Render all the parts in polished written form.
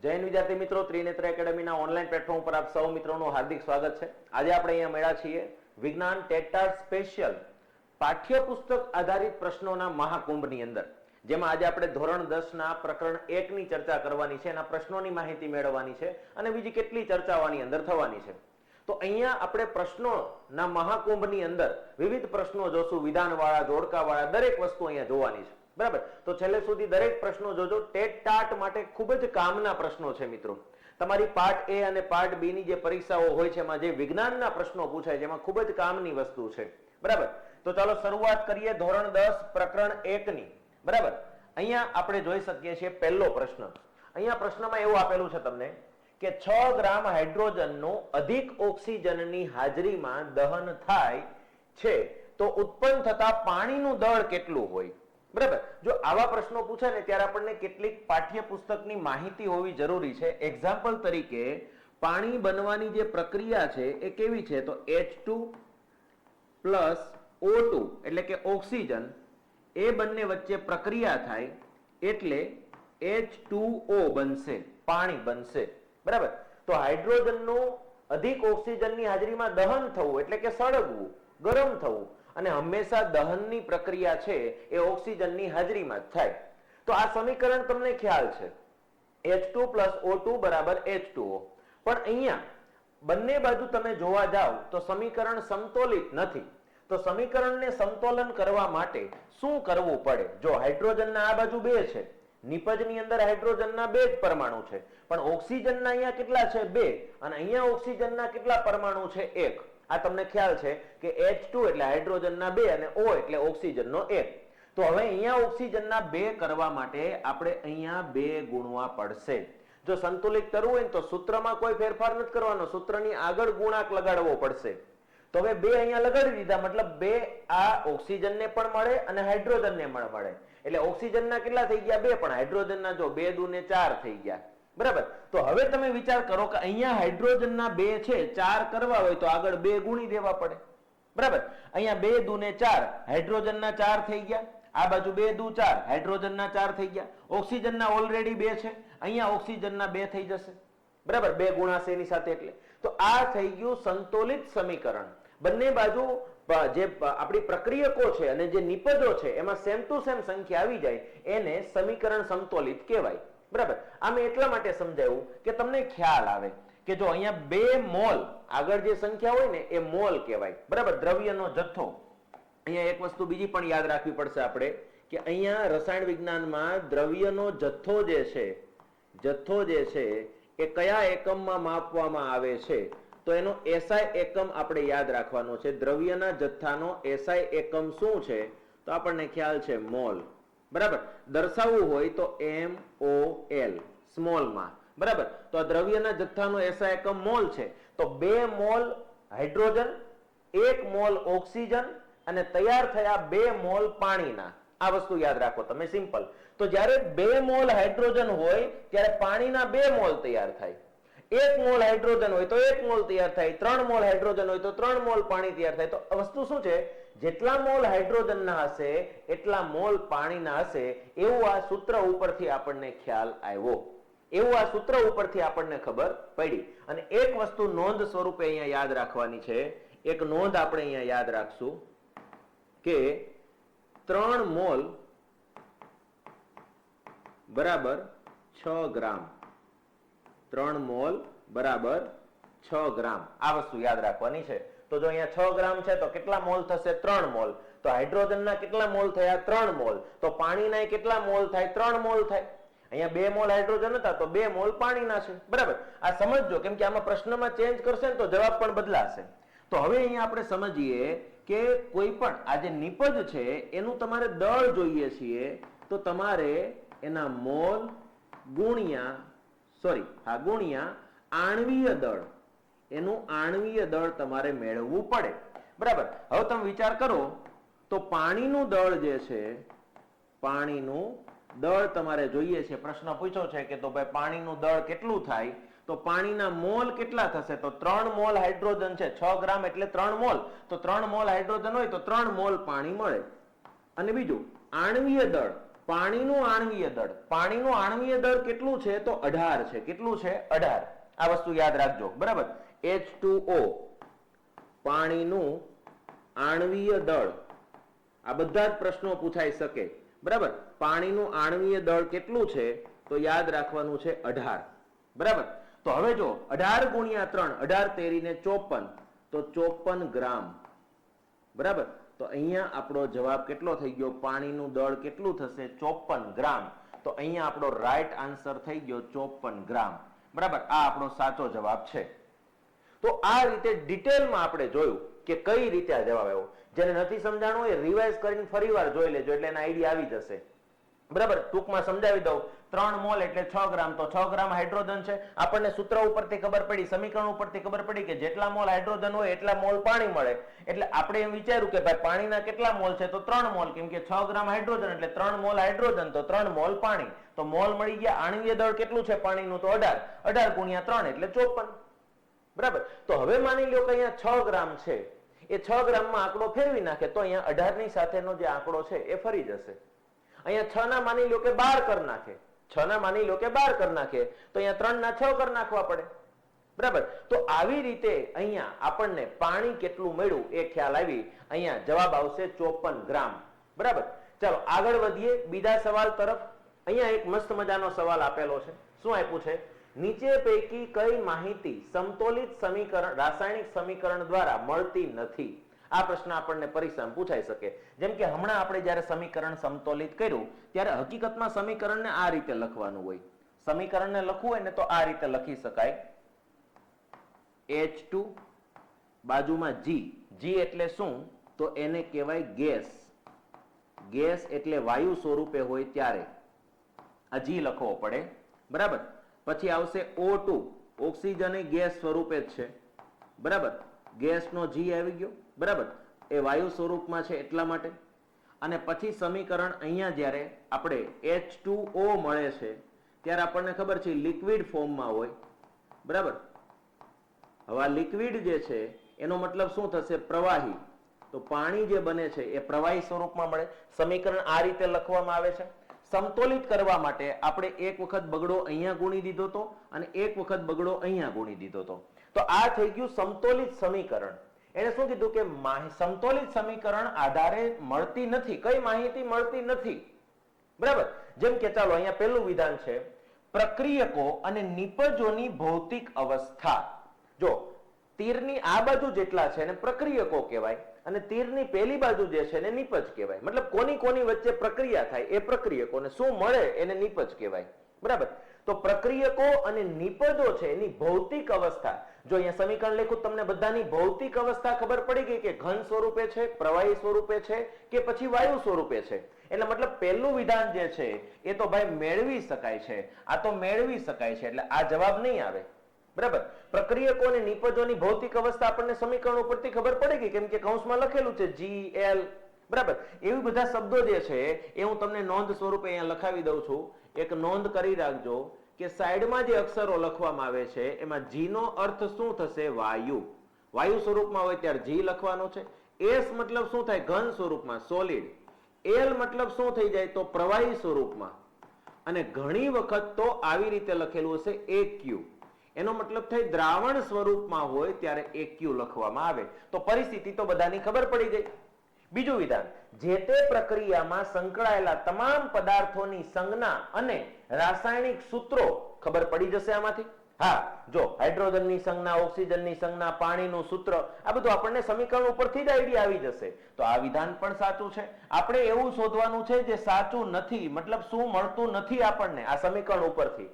જૈન વિદ્યાર્થી મિત્રો, Trinetra એકેડમીના online platform પર આપ સૌ મિત્રોનું હાર્દિક સ્વાગત છે. આજે આપણે અહીંયા મળ્યા છીએ વિજ્ઞાન ટેટ સ્પેશિયલ પાઠ્યપુસ્તક આધારિત પ્રશ્નોના મહાકુંભની અંદર, જેમાં આજે આપણે ધોરણ 10ના પ્રકરણ 1 ની ચર્ચા કરવાની છે, એના પ્રશ્નોની માહિતી મેળવવાની છે અને બીજી કેટલી ચર્ચાઓની અંદર થવાની છે. તો અહીંયા આપણે પ્રશ્નોના મહાકુંભની અંદર વિવિધ પ્રશ્નો જોશું, વિધાનવાળા, જોડકાવાળા, દરેક વસ્તુ અહીંયા જોવાની છે. બરાબર, તો છેલ્લે સુધી દરેક પ્રશ્નો જોજો. ટેટ ટાટ માટે ખૂબ જ કામના પ્રશ્નો છે મિત્રો. તમારી પાર્ટ એ અને પાર્ટ બી ની જે પરીક્ષાઓ હોય છે એમાં જે વિજ્ઞાનના પ્રશ્નો પૂછાય છે એમાં ખૂબ જ કામની વસ્તુ છે. બરાબર, તો ચાલો શરૂઆત કરીએ ધોરણ 10 પ્રકરણ 1 ની. બરાબર, અહીંયા આપણે જોઈ શકીએ છીએ પહેલો પ્રશ્ન. અહીંયા પ્રશ્નમાં એવું આપેલું છે તમને કે 6 ગ્રામ હાઇડ્રોજનનું અધિક ઓક્સિજનની હાજરીમાં દહન થાય છે તો ઉત્પન્ન થતા પાણીનું દળ કેટલું હોય. બરાબર, જો આવા પ્રશ્નો પૂછે ને ત્યારે આપણને કેટલીક પાઠ્યપુસ્તકની માહિતી હોવી જરૂરી છે. એક્ઝામ્પલ તરીકે પાણી બનવાની જે પ્રક્રિયા છે એ કેવી છે, તો H2 પ્લસ O2 એટલે કે ઓક્સિજન, એ બંને વચ્ચે પ્રક્રિયા થાય એટલે H2O બનશે, પાણી બનશે. બરાબર, તો હાઇડ્રોજનનું અધિક ઓક્સિજનની હાજરીમાં દહન થવું એટલે કે સળગવું, ગરમ થવું, અને હંમેશા દહનની પ્રક્રિયા છે એ ઓક્સિજનની હાજરીમાં જ થાય. તો આ સમીકરણ તમને ખ્યાલ છે, H2 પ્લસ O2 બરાબર H2O. પણ અહીંયા બંને બાજુ તમે જોવા જાઓ તો સમીકરણ સમતોલિત નથી. તો સમીકરણને સમતોલન કરવા માટે શું કરવું પડે? જો હાઇડ્રોજનના આ બાજુ 2 છે, નિપજની અંદર હાઇડ્રોજનના 2 જ પરમાણુ છે, પણ ઓક્સિજનના અહીંયા કેટલા છે? 2, અને અહીંયા ઓક્સિજનના કેટલા પરમાણુ છે? 1. આ તમને ખ્યાલ છે કે H2 એટલે હાઇડ્રોજનના 2 અને O એટલે ઓક્સિજનનો 1. તો હવે અહીંયા ઓક્સિજનના 2 કરવા માટે આપણે અહીંયા 2 ગુણવા પડશે. જો સંતુલિત કરવું હોય તો સૂત્રમાં કોઈ ફેરફાર નથી કરવાનો, સૂત્રની આગળ ગુણાંક લગાડવો પડશે. તો હવે 2 અહીંયા લગાડી દીધા, મતલબ 2 આ ઓક્સિજનને પણ મળે અને હાઇડ્રોજનને પણ મળે. એટલે ઓક્સિજનના કેટલા થઈ ગયા? 2, પણ હાઇડ્રોજનના જો 2 દુ ને 4 થઈ ગયા. બરાબર, તો હવે તમે વિચાર કરો કે અહીંયા હાઇડ્રોજનના 2 છે, 4 કરવા હોય તો આગળ 2 ગુણી દેવા પડે. બરાબર, અહીંયા 2 દુ ને 4, હાઇડ્રોજનના 4 થઈ ગયા, આ બાજુ 2 દુ 4, હાઇડ્રોજનના 4 થઈ ગયા. ઓક્સિજનના ઓલરેડી 2 છે, અહીંયા ઓક્સિજનના 2 થઈ જશે. બરાબર, 2 ગુણાશે એની સાથે. એટલે તો આ થઈ ગયું સંતુલિત સમીકરણ. બંને બાજુ જે આપણી પ્રક્રિયકો છે અને જે નિપજો છે એમાં સેમ ટુ સેમ સંખ્યા આવી જાય એને સમીકરણ સમતોલિત કહેવાય. બરાબર, આ મેં એટલા માટે સમજાવ્યું કે તમને ખ્યાલ આવે કે જો અહીંયા 2 મોલ, આગળ જે સંખ્યા હોય ને એ મોલ કહેવાય. બરાબર, દ્રવ્યનો જથ્થો. અહીંયા એક વસ્તુ બીજી પણ યાદ રાખવી પડશે આપણે કે અહીંયા રસાયણ વિજ્ઞાનમાં દ્રવ્યનો જથ્થો જે છે એ કયા એકમમાં માપવામાં આવે છે, તો એનો SI એકમ આપણે યાદ રાખવાનો છે. દ્રવ્યના જથ્થાનો SI એકમ શું છે? તો આપણને ખ્યાલ છે મોલ. બરાબર, દર્શાવવું હોય તો MOL સ્મોલમાં. બરાબર, તો આ દ્રવ્યના જથ્થાનો SI એકમ મોલ છે. તો 2 મોલ હાઇડ્રોજન, 1 મોલ ઓક્સિજન અને તૈયાર થયા 2 મોલ પાણીના. આ વસ્તુ યાદ રાખો તમે, સિમ્પલ. તો જ્યારે 2 મોલ હાઇડ્રોજન હોય ત્યારે પાણીના 2 મોલ તૈયાર થાય. 1 મોલ હાઇડ્રોજન હોય તો 1 મોલ તૈયાર થાય, 3 મોલ હાઇડ્રોજન હોય તો 3 મોલ પાણી તૈયાર થાય. તો વસ્તુ શું છે? જેટલા મોલ હાઇડ્રોજનના હશે એટલા મોલ પાણીના હશે, એવું આ સૂત્ર ઉપરથી આપણને ખ્યાલ આવ્યો, એવું આ સૂત્ર ઉપરથી આપણને ખબર પડી. અને એક વસ્તુ નોંધ સ્વરૂપે અહીંયા યાદ રાખવાની છે. એક નોંધ આપણે અહીંયા યાદ રાખશું કે 3 મોલ બરાબર 6 ગ્રામ. 3 મોલ બરાબર 6 ગ્રામ. આ વસ્તુ યાદ રાખવાની છે. તો જો અહીંયા 6 ગ્રામ છે તો કેટલા મોલ થશે? 3 મોલ. તો હાઇડ્રોજનના કેટલા મોલ થયા? 3 મોલ. તો પાણીના કેટલા મોલ થાય? 3 મોલ થાય. અહીંયા 2 મોલ હાઇડ્રોજન હતા તો 2 મોલ પાણીના છે. બરાબર, આ સમજજો, કેમ કે આમાં પ્રશ્નમાં ચેન્જ કરશે ને તો જવાબ પણ બદલાશે. તો હવે અહીંયા આપણે સમજીએ કે કોઈ પણ આ જે નિપજ છે એનું તમારે દળ જોઈએ છીએ, તો તમારે એના મોલ ગુણ્યા આણ્વીય દળ, એનું આણ્વીય દળ તમારે મેળવવું પડે. બરાબર, હવે તમે વિચાર કરો તો પાણીનું દળ જે છે, પાણીનું દળ તમારે જોઈએ છે. પ્રશ્ન પૂછ્યો છે કે તો ભાઈ પાણીનું દળ કેટલું થાય? તો પાણીના મોલ કેટલા થશે? તો 3 મોલ હાઇડ્રોજન છે, 6 ગ્રામ એટલે 3 મોલ. તો 3 મોલ હાઇડ્રોજન હોય તો 3 મોલ પાણી મળે. અને બીજું આણ્વીય દળ, પાણીનું આણ્વીય દળ, પાણીનું આણ્વીય દળ કેટલું છે તો 18 છે. કેટલું છે? 18. આ વસ્તુ યાદ રાખજો, બરાબર. H2O પાણીનું આણ્વીય દળ, આ બધા જ પ્રશ્નો પૂછાઈ શકે, બરાબર. પાણીનું આણ્વીય દળ કેટલું છે તો યાદ રાખવાનું છે 18, બરાબર. તો હવે જો 18 ગુણ્યા 3, 18 તેરીને 54, તો 54 ગ્રામ, બરાબર. તો અહીંયા આપણો જવાબ કેટલો થઈ ગયો? પાણીનું દળ કેટલું થશે? 54 ગ્રામ. તો અહીંયા આપણો રાઈટ આન્સર થઈ ગયો 54 ગ્રામ, બરાબર. આ આપણો સાચો જવાબ છે. તો આ રીતે ડિટેલમાં આપણે જોયું કે કઈ રીતે આ જવાબ આવ્યો. જેને નથી સમજાણું હોય રિવાઇઝ કરીને ફરીવાર જોઈ લેજો એટલે એના આઈડિયા આવી જશે, બરાબર. ટૂંકમાં સમજાવી દઉં. 3 મોલ એટલે 6 ગ્રામ, તો 6 ગ્રામ હાઇડ્રોજન છે. આપણને સૂત્ર ઉપરથી ખબર પડી, સમીકરણ ઉપરથી ખબર પડી કે જેટલા મોલ હાઇડ્રોજન હોય એટલા મોલ પાણી મળે. એટલે આપણે એમ વિચાર્યું કે ભાઈ પાણીના કેટલા મોલ છે તો 3 મોલ, કેમ કે 6 ગ્રામ હાઇડ્રોજન એટલે 3 મોલ હાઇડ્રોજન તો 3 મોલ પાણી. તો મોલ મળી ગયા. આણ્વીય દળ કેટલું છે પાણીનું? તો 18. 18 ગુણ્યા 3 એટલે 54, બરાબર. તો હવે માની લો કે અહીંયા 6 ગ્રામ છે, એ 6 ગ્રામમાં આંકડો ફેરવી નાખે તો અહીંયા 18 ની સાથેનો જે આંકડો છે એ ફરી જશે. અહીંયા 6 ના માની લો કે 12 કરી નાખે, 6 ના માની લો કે 12 કરી નાખે તો અહીંયા 3 ના 6 કરી નાખવા પડે, બરાબર. તો આવી રીતે અહીંયા આપણને પાણી કેટલું મળ્યું એ ખ્યાલ આવી. અહીંયા જવાબ આવશે 54 ગ્રામ, બરાબર. ચાલો આગળ વધીએ બીજા સવાલ તરફ. અહીંયા એક મસ્ત મજાનો સવાલ આપેલો છે. શું આપ્યું છે? નીચે પૈકી કઈ માહિતી સમતોલિત સમીકરણ, રાસાયણિક સમીકરણ દ્વારા મળતી નથી? આ પ્રશ્ન આપણને પરીક્ષામાં પૂછાઈ શકે. જેમ કે હમણાં આપણે જ્યારે સમીકરણ સમતોલિત કર્યું ત્યારે હકીકતમાં સમીકરણને આ રીતે લખવાનું હોય. સમીકરણને લખવું હોય ને તો આ રીતે લખી શકાય. H2 બાજુમાં G. G એટલે શું? તો એને કહેવાય ગેસ. ગેસ એટલે વાયુ સ્વરૂપે હોય ત્યારે આ G લખવો પડે, બરાબર. પછી આવશે O2, ઓક્સિજન એ ગેસ સ્વરૂપે જ છે, બરાબર. ગેસનો G આવી ગયો, બરાબર. એ વાયુ સ્વરૂપમાં છે એટલા માટે. અને પછી સમીકરણ અહીંયા જ્યારે આપણે H2O મળે છે ત્યારે આપણને ખબર છે લિક્વિડ ફોર્મમાં હોય, બરાબર. હવે આ લિક્વિડ જે છે એનો મતલબ શું થશે? પ્રવાહી. તો પાણી જે બને છે એ પ્રવાહી સ્વરૂપમાં મળે. સમીકરણ આ રીતે લખવામાં આવે છે. સમતોલિત કરવા માટે આપણે એક વખત બગડો અહીંયા ગુણી દીધો હતો અને એક વખત બગડો અહીંયા ગુણી દીધો હતો. તો આ થઈ ગયું સમતોલિત સમીકરણ. એને શું કીધું કે સમતોલિત સમીકરણ આધારે મળતી નથી. કઈ માહિતી મળતી નથી, બરાબર. જેમ કે ચાલો અહીંયા પહેલું વિધાન છે પ્રક્રિયકો અને નિપજોની ભૌતિક અવસ્થા. જો તીરની આ બાજુ જેટલા છે એને પ્રક્રિયકો કહેવાય અને તીરની પેલી બાજુ જે છે એને નિપજ કહેવાય. મતલબ કોની કોની વચ્ચે પ્રક્રિયા થાય એ પ્રક્રિયકોને શું મળે એને નિપજ કહેવાય, બરાબર. તો પ્રક્રિયકો અને નિપજો છે એની ભૌતિક અવસ્થા. જો અહીંયા સમીકરણ લખું તમને બધાની ભૌતિક અવસ્થા ખબર પડી ગઈ કે ઘન સ્વરૂપે છે, પ્રવાહી સ્વરૂપે છે કે પછી વાયુ સ્વરૂપે છે. એટલે મતલબ પહેલું વિધાન જે છે એ તો ભાઈ મેળવી શકાય છે. આ તો મેળવી શકાય છે એટલે આ જવાબ નહીં આવે, બરાબર. પ્રક્રિયકો અને નિપજોની ભૌતિક અવસ્થા આપણને સમીકરણ ઉપરથી ખબર પડી ગઈ કેમ કે કૌંસમાં લખેલું છે GL, બરાબર. એવી બધા શબ્દો જે છે એ હું તમને નોંધ સ્વરૂપે અહીંયા લખાવી દઉં છું. એક નોંધ કરી રાખજો કે સાઈડમાં જે અક્ષરો લખવામાં આવે છે એમાં G નો અર્થ શું થશે? વાયુ. વાયુ સ્વરૂપમાં હોય ત્યારે G લખવાનો છે. S મતલબ શું થાય? ઘન સ્વરૂપમાં, સોલિડ. L મતલબ શું થઈ જાય? તો પ્રવાહી સ્વરૂપમાં. અને ઘણી વખત તો આવી રીતે લખેલું હશે AQ. એનો મતલબ થાય દ્રાવણ સ્વરૂપમાં હોય ત્યારે AQ લખવામાં આવે. તો પરિસ્થિતિ તો બધાની ખબર પડી ગઈ. બીજું વિધાન, જે તે પ્રક્રિયામાં સંકળાયેલા તમામ પદાર્થોની સંજ્ઞા અને રાસાયણિક સૂત્રો ખબર પડી જશે આમાંથી. હા, જો હાઇડ્રોજનની સંજ્ઞા, ઓક્સિજનની સંજ્ઞા, પાણીનું સૂત્ર, આ બધું આપણને સમીકરણ ઉપરથી જ આઈડિયા આવી જશે. તો આ વિધાન પણ સાચું છે. આપણે એવું શોધવાનું છે જે સાચું નથી, મતલબ શું મળતું નથી આપણને આ સમીકરણ ઉપરથી.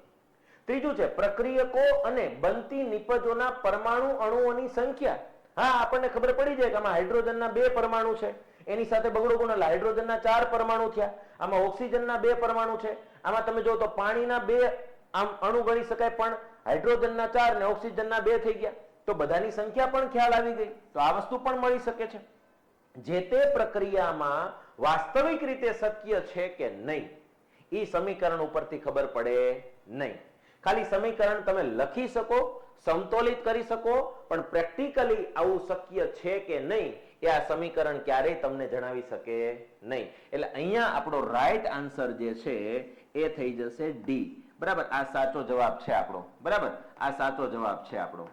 ત્રીજું છે પ્રક્રિયકો અને બનતી નિપજોના પરમાણુ અણુઓની સંખ્યા. હા, આપણને ખબર પડી જાય કે આમાં હાઇડ્રોજનના 2 પરમાણુ છે, એની સાથે બગડો ગુણ એટલે હાઇડ્રોજનના 4 પરમાણુ થયા. આમાં ઓક્સિજનના 2 પરમાણુ છે. આમાં તમે જો તો પાણીના 2 આમ અણુ ગણી શકાય પણ હાઇડ્રોજનના 4 ને ઓક્સિજનના 2 થઈ ગયા. તો બધાની સંખ્યા પણ ખ્યાલ આવી ગઈ. તો આ વસ્તુ પણ મળી શકે છે. જે તે પ્રક્રિયામાં વાસ્તવિક રીતે શક્ય છે કે નહીં એ સમીકરણ ઉપરથી ખબર પડે નહીં. ખાલી સમીકરણ તમે લખી શકો, સમતોલિત કરી શકો, પણ પ્રેક્ટિકલી આવું શક્ય છે કે નહીં એ આ સમીકરણ ક્યારેય તમને જણાવી શકે નહીં. એટલે અહીંયા આપણો રાઈટ આન્સર જે છે એ થઈ જશે ડી. બરાબર, આ સાચો જવાબ છે આપણો. બરાબર, આ સાચો જવાબ છે આપણો.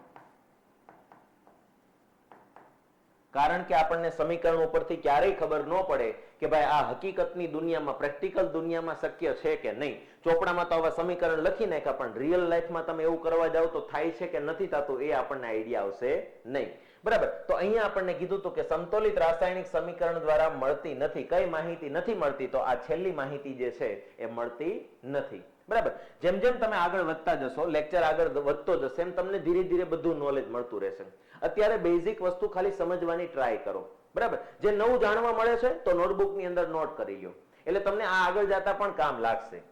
કારણ કે આપણને સમીકરણ ઉપરથી ક્યારેય ખબર ન પડે કે ભાઈ આ હકીકતની દુનિયામાં, પ્રેક્ટિકલ દુનિયામાં શક્ય છે કે નહીં. ચોપડામાં તો હવે સમીકરણ લખી નાખ્યા, પણ રિયલ લાઈફમાં તમે એવું કરવા જાવ તો થાય છે કે નથી થતું એ આપણને આઈડિયા આવશે નહીં. બરાબર, તો અહીંયા આપણને કીધું હતું કે સમતોલિત રાસાયણિક સમીકરણ દ્વારા મળતી નથી. કઈ માહિતી નથી મળતી? તો આ છેલ્લી માહિતી જે છે એ મળતી નથી. બરાબર, જેમ જેમ તમે આગળ વધતા જશો, લેક્ચર આગળ વધતો જશે, એમ તમને ધીરે ધીરે બધું નોલેજ મળતું રહેશે. અત્યારે બેઝિક વસ્તુ ખાલી સમજવાની ટ્રાય કરો. બરાબર, જે નવું જાણવા મળે છે તો નોટબુક ની અંદર નોટ કરી લો, એટલે તમને આ આગળ જતા પણ કામ લાગશે.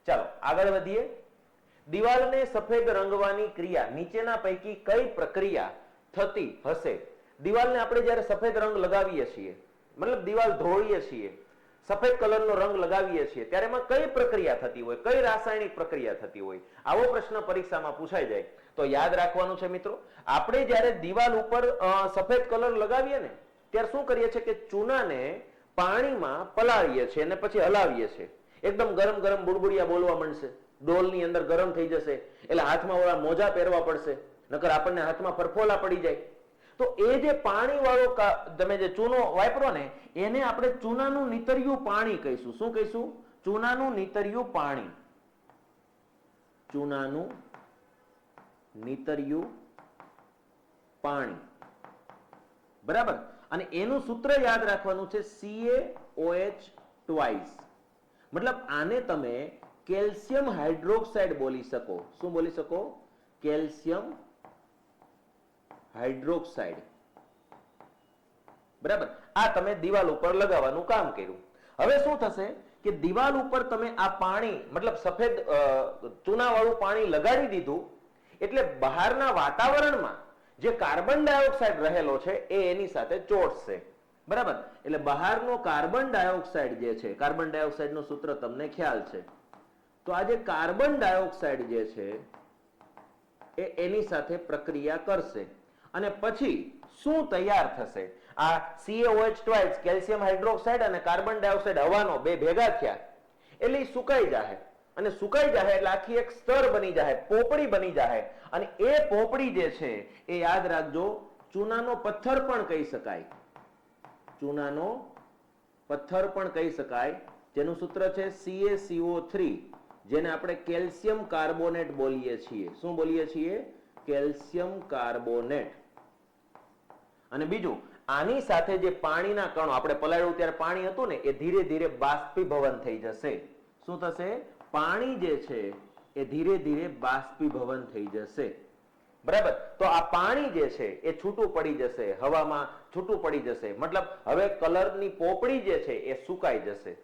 ચાલો આગળ વધીએ. દિવાલને સફેદ રંગવાની ક્રિયા નીચેના પૈકી કઈ પ્રક્રિયા થતી હશે? દિવાલને આપણે જ્યારે સફેદ રંગ લગાવીએ છીએ, મતલબ દિવાલ ધોઈએ છીએ, સફેદ કલરનો રંગ લગાવીએ છીએ, ત્યારે એમાં કઈ પ્રક્રિયા થતી હોય, કઈ રાસાયણિક પ્રક્રિયા થતી હોય? આવો પ્રશ્ન પરીક્ષામાં પૂછાઈ જાય તો યાદ રાખવાનું છે મિત્રો. આપણે જ્યારે દિવાલ ઉપર સફેદ કલર લગાવીએ ને ત્યારે શું કરીએ છીએ કે ચૂનાને પાણીમાં પલાળીએ છીએ અને પછી હલાવીએ છીએ. એકદમ ગરમ ગરમ બુડબુડિયા બોલવા માંડશે, ડોલની અંદર ગરમ થઈ જશે, એટલે હાથમાં ઓલા મોજા પહેરવા પડશે, નકર આપણને હાથમાં ફરફોલા પડી જાય. તો એ જે પાણી વાળો તમે જે ચૂનો વાપરો ને એને આપણે ચૂનાનું નીતર્યું પાણી કહીશું. શું કહીશું? ચૂનાનું નીતર્યું પાણી. ચૂનાનું નીતર્યું પાણી. બરાબર, અને એનું સૂત્ર યાદ રાખવાનું છે CaOH ટ્વાઇસ. મતલબ આને તમે કેલ્શિયમ હાઇડ્રોક્સાઇડ બોલી શકો. શું બોલી શકો? Calcium hydroxide. બરાબર, આ તમે દિવાલ ઉપર લગાવવાનું કામ કર્યું. હવે શું થશે કે દિવાલ ઉપર તમે આ પાણી, મતલબ સફેદ ચૂનાવાળું પાણી લગાડી દીધું, એટલે બહારના વાતાવરણમાં જે કાર્બન ડાયોક્સાઇડ રહેલો છે એ એની સાથે ચોંટશે. બરાબર, એટલે બહારનો કાર્બન ડાયોક્સાઇડ જે છે, કાર્બન ડાયોક્સાઇડ નું સૂત્ર તમને ખ્યાલ છે, તો આ જે કાર્બન ડાયોક્સાઇડ જે છે એ એની સાથે પ્રક્રિયા કરશે અને પછી શું તૈયાર થશે? આ CaOH ટ્વાઇસ, કેલ્શિયમ હાઇડ્રોક્સાઇડ અને કાર્બન ડાયોક્સાઇડ હવાનો બે ભેગા થયા એટલે સુકાઈ જાય, અને સુકાઈ જાય એટલે આખી એક સ્તર બની જાય, પોપડી બની જાય, અને એ પોપડી જે છે એ યાદ રાખજો ચૂનાનો પથ્થર પણ કહી શકાય. ચૂનાનો પથ્થર પણ કહી શકાય, જેનું સૂત્ર છે CaCO3, જેને આપણે કેલ્શિયમ કાર્બોનેટ બોલીએ છીએ. શું બોલીએ છીએ? Calcium carbonate. અને બીજું, આની સાથે જે પાણીના કણો આપણે પલાળ્યું ત્યારે પાણી હતું ને એ ધીરે ધીરે બાષ્પીભવન થઈ જશે. શું થશે? પાણી જે છે એ ધીરે ધીરે બાષ્પીભવન થઈ જશે. બરાબર, તો આ પાણી જે છે એ છૂટું પડી જશે, હવામાં છૂટું પડી જશે. મતલબ હવે કલરની પોપડી જે છે એ સુકાઈ જશે.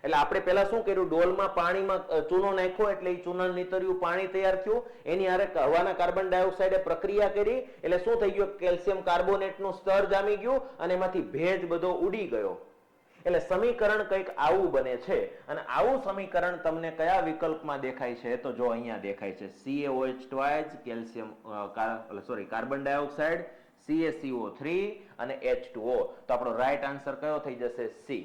એટલે આપણે પહેલા શું કર્યું? ડોલમાં પાણીમાં ચૂનો નાખ્યો એટલે એ ચૂના નીતર્યું પાણી તૈયાર થયું, એની હારે હવાના કાર્બન ડાયોક્સાઇડે પ્રક્રિયા કરી એટલે શું થઈ ગયું? કેલ્શિયમ કાર્બોનેટનું સ્તર જામી ગયું અને એમાંથી ભેજ બધો ઉડી ગયો. એટલે સમીકરણ કંઈક આવું બને છે. અને આવું સમીકરણ તમને કયા વિકલ્પમાં દેખાય છે? તો જો અહીંયા દેખાય છે CaOH twice, calcium carbon dioxide, CaCO3 અને H2O. તો આપણો રાઈટ આન્સર કયો થઈ જશે? C.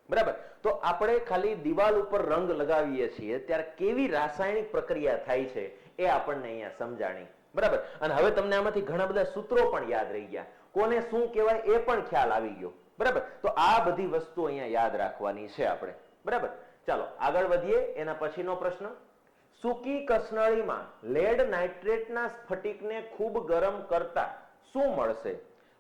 બરાબર, તો આપણે ખાલી દિવાલ ઉપર રંગ લગાવીએ છીએ ત્યારે કેવી રાસાયણિક પ્રક્રિયા થાય છે એ આપણને અહીંયા સમજાણી. બરાબર, અને હવે તમને આમાંથી ઘણા બધા સૂત્રો પણ યાદ રહી ગયા, કોને શું કહેવાય એ પણ ખ્યાલ આવી ગયો. બરાબર, તો આ બધી વસ્તુ અહીંયા યાદ રાખવાની છે આપણે. બરાબર, ચાલો આગળ વધીએ. એના પછીનો પ્રશ્ન, સૂકી કસનળીમાં લેડ નાઇટ્રેટના સ્ફટિકને ખૂબ ગરમ કરતા શું મળશે?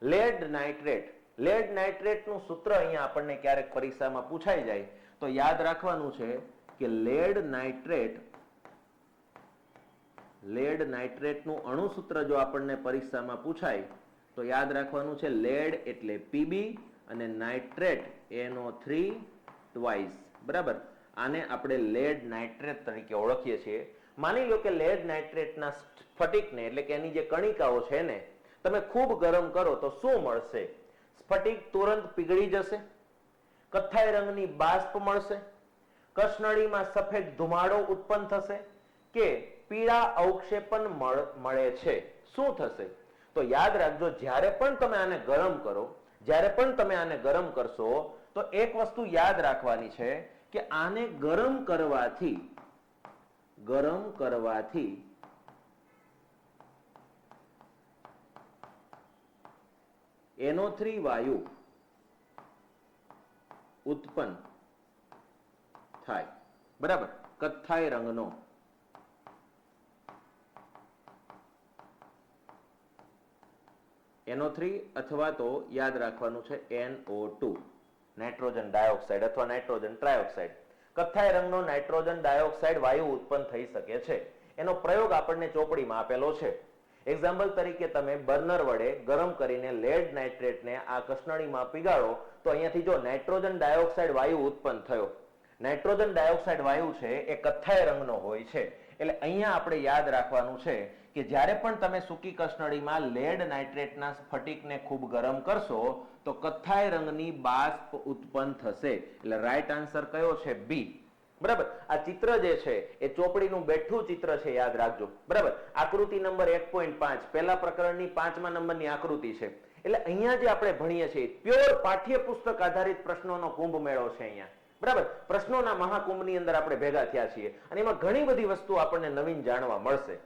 Lead nitrate. લેડ નાઇટ્રેટ નું સૂત્ર અહીંયા આપણને ક્યારેક પરીક્ષામાં પૂછાઈ જાય તો યાદ રાખવાનું છે કે લેડ નાઇટ્રેટ નું અણુ સૂત્ર જો આપણને પરીક્ષામાં પૂછાય તો યાદ રાખવાનું છે લેડ એટલે Pb અને નાઇટ્રેટ NO3 ટ્વાઇસ. બરાબર, આને આપણે લેડ નાઇટ્રેટ તરીકે ઓળખીએ છીએ. માની લો કે લેડ નાઇટ્રેટના સ્ફટિકને એટલે કે એની જે કણિકાઓ છે ને તમે ખૂબ ગરમ કરો તો શું મળશે? સ્ફટિક તુરંત પીગળી જશે, કથ્થાઈ રંગની બાષ્પ મળશે, કસનળીમાં સફેદ ધુમાડો ઉત્પન્ન થશે કે પીળા અવક્ષેપન મળે છે? શું થશે? તો યાદ રાખજો, જ્યારે પણ તમે આને ગરમ કરો, જ્યારે પણ તમે આને ગરમ કરશો તો એક વસ્તુ યાદ રાખવાની છે કે આને ગરમ કરવાથી NO3 વાયુ ઉત્પન્ન થાય, બરાબર, કથ્થાઈ રંગનો NO3 અથવા તો યાદ રાખવાનું છે NO2 નાઇટ્રોજન ડાયોક્સાઇડ અથવા નાઇટ્રોજન ટ્રાયોક્સાઇડ. કથ્થાઈ રંગનો નાઇટ્રોજન ડાયોક્સાઇડ વાયુ ઉત્પન્ન થઈ શકે છે. એનો પ્રયોગ આપણને ચોપડીમાં આપેલો છે. એક્ઝામ્પલ તરીકે તમે બર્નર વડે ગરમ કરીને લેડ નાઇટ્રેટને આ કસનળીમાં પીગાળો તો અહીંયાથી જો નાઇટ્રોજન ડાયોક્સાઇડ વાયુ ઉત્પન્ન થયો. નાઇટ્રોજન ડાયોક્સાઇડ વાયુ છે એ કથ્થાઈ રંગનો હોય છે. એટલે અહીંયા આપણે યાદ રાખવાનું છે કે જ્યારે પણ તમે સૂકી કસનળીમાં લેડ નાઇટ્રેટના સ્ફટિકને ખૂબ ગરમ કરશો તો કથ્થાઈ રંગની બાષ્પ ઉત્પન્ન થશે. એટલે રાઈટ આન્સર કયો છે? બી. બરાબર. આ ચિત્ર જે છે એ ચોપડીનું બેઠું ચિત્ર છે, યાદ રાખજો. બરાબર. આકૃતિ નંબર 1.5 પહેલા પ્રકરણની 5મા નંબરની આકૃતિ છે. એટલે અહીંયા જે આપણે ભણીએ છીએ પ્યોર પાઠ્યપુસ્તક આધારિત પ્રશ્નોનો કુંભ મેળો છે અહીંયા. બરાબર. પ્રશ્નોના મહાકુંભની અંદર આપણે ભેગા થયા છીએ અને એમાં ઘણી બધી વસ્તુ આપણને નવીન જાણવા મળશે.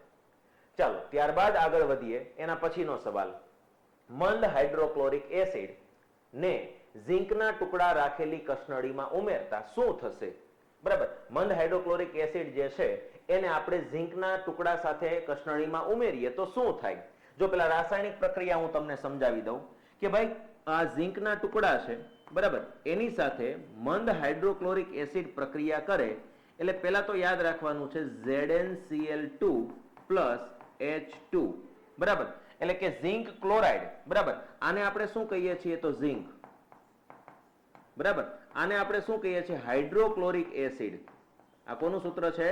ચાલો ત્યારબાદ આગળ વધીએ. એના પછીનો સવાલ, મંદ હાઇડ્રોક્લોરિક એસિડ ને ઝીંકના ટુકડા રાખેલી કસનળીમાં ઉમેરતા શું થશે? બરાબર. મંદ હાઇડ્રોક્લોરિક એસિડ જે છે એને આપણે ઝીંકના ટુકડા સાથે કસનળીમાં ઉમેરીએ તો શું થાય? જો પેલા રાસાયણિક પ્રક્રિયા હું તમને સમજાવી દઉં કે ભાઈ આ ઝીંકના ટુકડા છે, બરાબર, એની સાથે મંદ હાઇડ્રોક્લોરિક એસિડ પ્રક્રિયા કરે એટલે પહેલા તો યાદ રાખવાનું છે ZnCl2 પ્લસ H2, બરાબર, એટલે કે ઝિંક ક્લોરાઇડ. બરાબર. આને આપણે શું કહીએ છીએ? તો ઝિંક. બરાબર. આને આપણે શું કહીએ છીએ? Hydrochloric acid. આ કોનું સૂત્ર છે?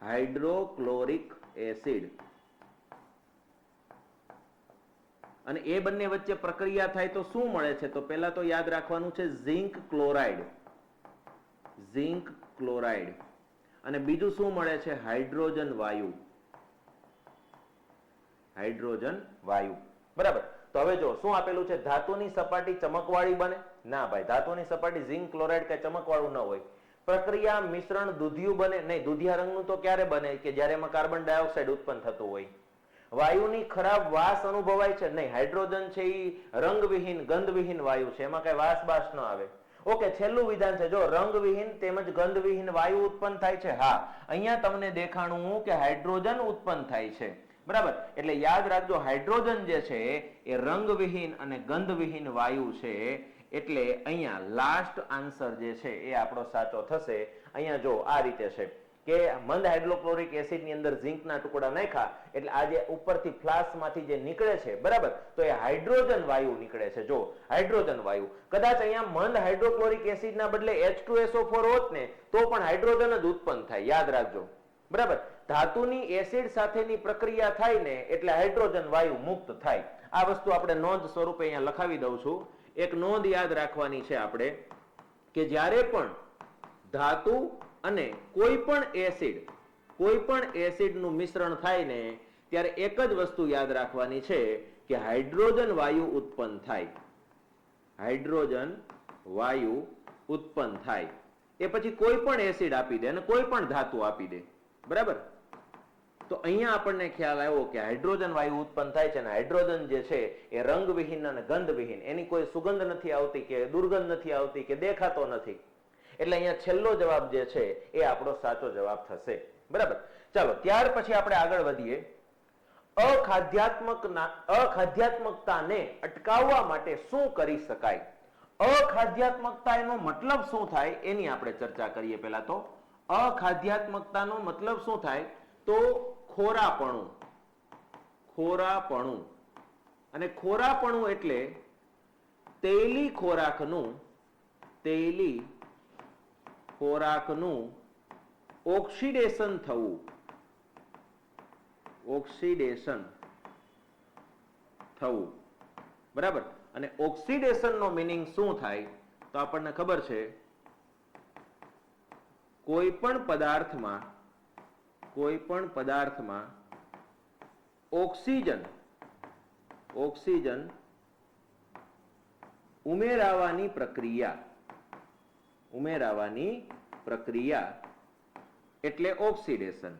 Hydrochloric acid. અને એ બંને વચ્ચે પ્રક્રિયા થાય તો શું મળે છે? તો પહેલા તો યાદ રાખવાનું છે ઝિંક ક્લોરાઇડ. Zinc chloride. અને બીજું શું મળે છે? હાઇડ્રોજન વાયુ. હાઇડ્રોજન વાયુ. બરાબર. તો હવે જો શું આપેલું છે? ધાતુની સપાટી ચમકવાળી બને? ના ભાઈ, ધાતુની સપાટી ઝિંક ક્લોરાઇડ કઈ ચમકવાળું ન હોય. પ્રક્રિયા મિશ્રણ દૂધિયું બને? નહીં. દૂધિયા રંગનું તો ક્યારે બને? કે જ્યારે એમાં કાર્બન ડાયોક્સાઇડ ઉત્પન્ન થતું હોય. વાયુની ખરાબ વાસ અનુભવાય છે? નહીં. હાઇડ્રોજન છે એ રંગવિહીન ગંધવિહીન વાયુ છે, એમાં કઈ વાસ બાસ ન આવે. ઓકે, છેલ્લું વિધાન છે જો રંગવિહીન તેમજ ગંધવિહીન વાયુ ઉત્પન્ન થાય છે. હા, અહીંયા તમને દેખાણું કે હાઇડ્રોજન ઉત્પન્ન થાય છે. બરાબર. એટલે યાદ રાખજો હાઇડ્રોજન જે છે એ રંગવિહીન અને ગંધવિહીન વાયુ છે. એટલે અહીંયા લાસ્ટ આન્સર જે છે એ આપણો સાચો થશે. અહીંયા જો આ રીતે છે કે મંદ હાઇડ્રોક્લોરિક એસિડ ની અંદર ઝિંકના ટુકડા નાખ્યા એટલે આ જે ઉપરથી ફ્લાસ્કમાંથી જે નીકળે છે, બરાબર, તો એ હાઇડ્રોજન વાયુ નીકળે છે. જો હાઇડ્રોજન વાયુ, કદાચ અહીંયા મંદ હાઇડ્રોક્લોરિક એસિડના બદલે H2SO4 હોત ને તો પણ હાઇડ્રોજન જ ઉત્પન્ન થાય. યાદ રાખજો. બરાબર. ધાતુની એસિડ સાથેની પ્રક્રિયા થાય ને એટલે હાઇડ્રોજન વાયુ મુક્ત થાય. આ વસ્તુ આપણે નોંધ સ્વરૂપે અહીંયા લખાવી દઉં છું. એક નોંધ યાદ રાખવાની છે આપણે કે જ્યારે પણ ધાતુ અને કોઈ પણ એસિડનું મિશ્રણ થાય ને ત્યારે એક જ વસ્તુ યાદ રાખવાની છે કે હાઇડ્રોજન વાયુ ઉત્પન્ન થાય. હાઇડ્રોજન વાયુ ઉત્પન્ન થાય. એ પછી કોઈ પણ એસિડ આપી દે અને કોઈ પણ ધાતુ આપી દે. બરાબર. તો અહીંયા આપણને ખ્યાલ આવ્યો કે હાઇડ્રોજન વાયુ ઉત્પન્ન થાય છે અને હાઇડ્રોજન જે છે એ રંગવિહીન અને ગંધવિહીન, એની કોઈ સુગંધ નથી આવતી કે દુર્ગંધ નથી આવતી કે દેખાતો નથી. એટલે અહીંયા છેલ્લો જવાબ જે છે એ આપણો સાચો જવાબ થશે. બરાબર. ચાલો ત્યાર પછી આપણે આગળ વધીએ. અખાદ્યાત્મકતાને અટકાવવા માટે શું કરી શકાય? અખાદ્યાત્મકતા એનો મતલબ શું થાય એની આપણે ચર્ચા કરીએ. પહેલા તો અખાદ્યાત્મકતાનો મતલબ શું થાય? તો ખોરાપણું. ખોરાપણું. અને ખોરાપણું એટલે તેલી ખોરાકનું ઓક્સિડેશન થવું. ઓક્સિડેશન થવું. બરાબર. અને ઓક્સિડેશન નો મિનિંગ શું થાય? તો આપણને ખબર છે કોઈ પણ પદાર્થમાં ઓક્સિજન ઉમેરાવાની પ્રક્રિયા એટલે ઓક્સિડેશન.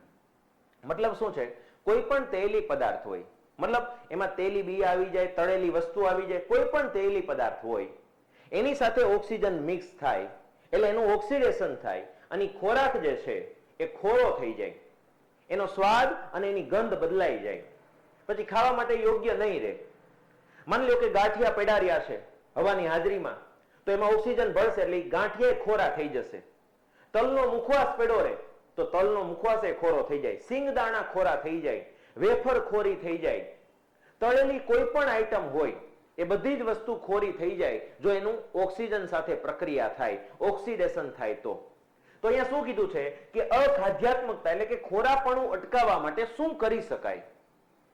મતલબ શું છે? કોઈ પણ તેલી પદાર્થ હોય, મતલબ એમાં તેલી બી આવી જાય, તળેલી વસ્તુ આવી જાય, કોઈ પણ તેલી પદાર્થ હોય એની સાથે ઓક્સિજન મિક્સ થાય એટલે એનું ઓક્સિડેશન થાય અને ખોરાક જે છે એ ખોરો થઈ જાય, એનો સ્વાદ અને એની ગંધ બદલાઈ જાય, પછી ખાવા માટે યોગ્ય નહીં રહે. માની લો કે ગાંઠિયા પડાર્યા છે હવાની હાજરીમાં, તો એમાં ઓક્સિજન ભળશે એટલે ગાંઠિયા ખોરા થઈ જશે. તલનો મુખવાસ પડ્યો રહે તો તલનો મુખવાસ એ ખોરો થઈ જાય, સિંગદાણા ખોરા થઈ જાય, વેફર ખોરી થઈ જાય, તળેલી કોઈ પણ આઈટમ હોય એ બધી જ વસ્તુ ખોરી થઈ જાય જો એનું ઓક્સિજન સાથે પ્રક્રિયા થાય, ઓક્સિડેશન થાય. તો અહીંયા શું કીધું છે કે અખાદ્યાત્મકતા એટલે કે ખોરાપણું અટકાવવા માટે શું કરી શકાય?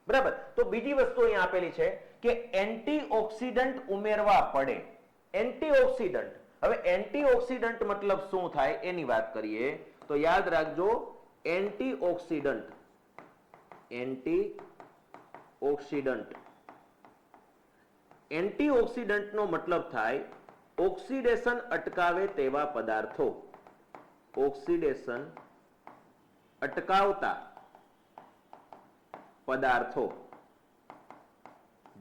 બરાબર. તો બીજી વસ્તુ અહીંયા આપેલી છે કે એન્ટીઓક્સિડન્ટ ઉમેરવા પડે. એન્ટીઓક્સિડન્ટ, હવે એન્ટીઓક્સિડન્ટ મતલબ શું થાય એની વાત કરીએ તો યાદ રાખજો, એન્ટીઓક્સિડન્ટ એન્ટીઓક્સિડન્ટનો મતલબ થાય ઓક્સિડેશન અટકાવે તેવા પદાર્થો, ઓક્સિડેશન અટકાવતા પદાર્થો.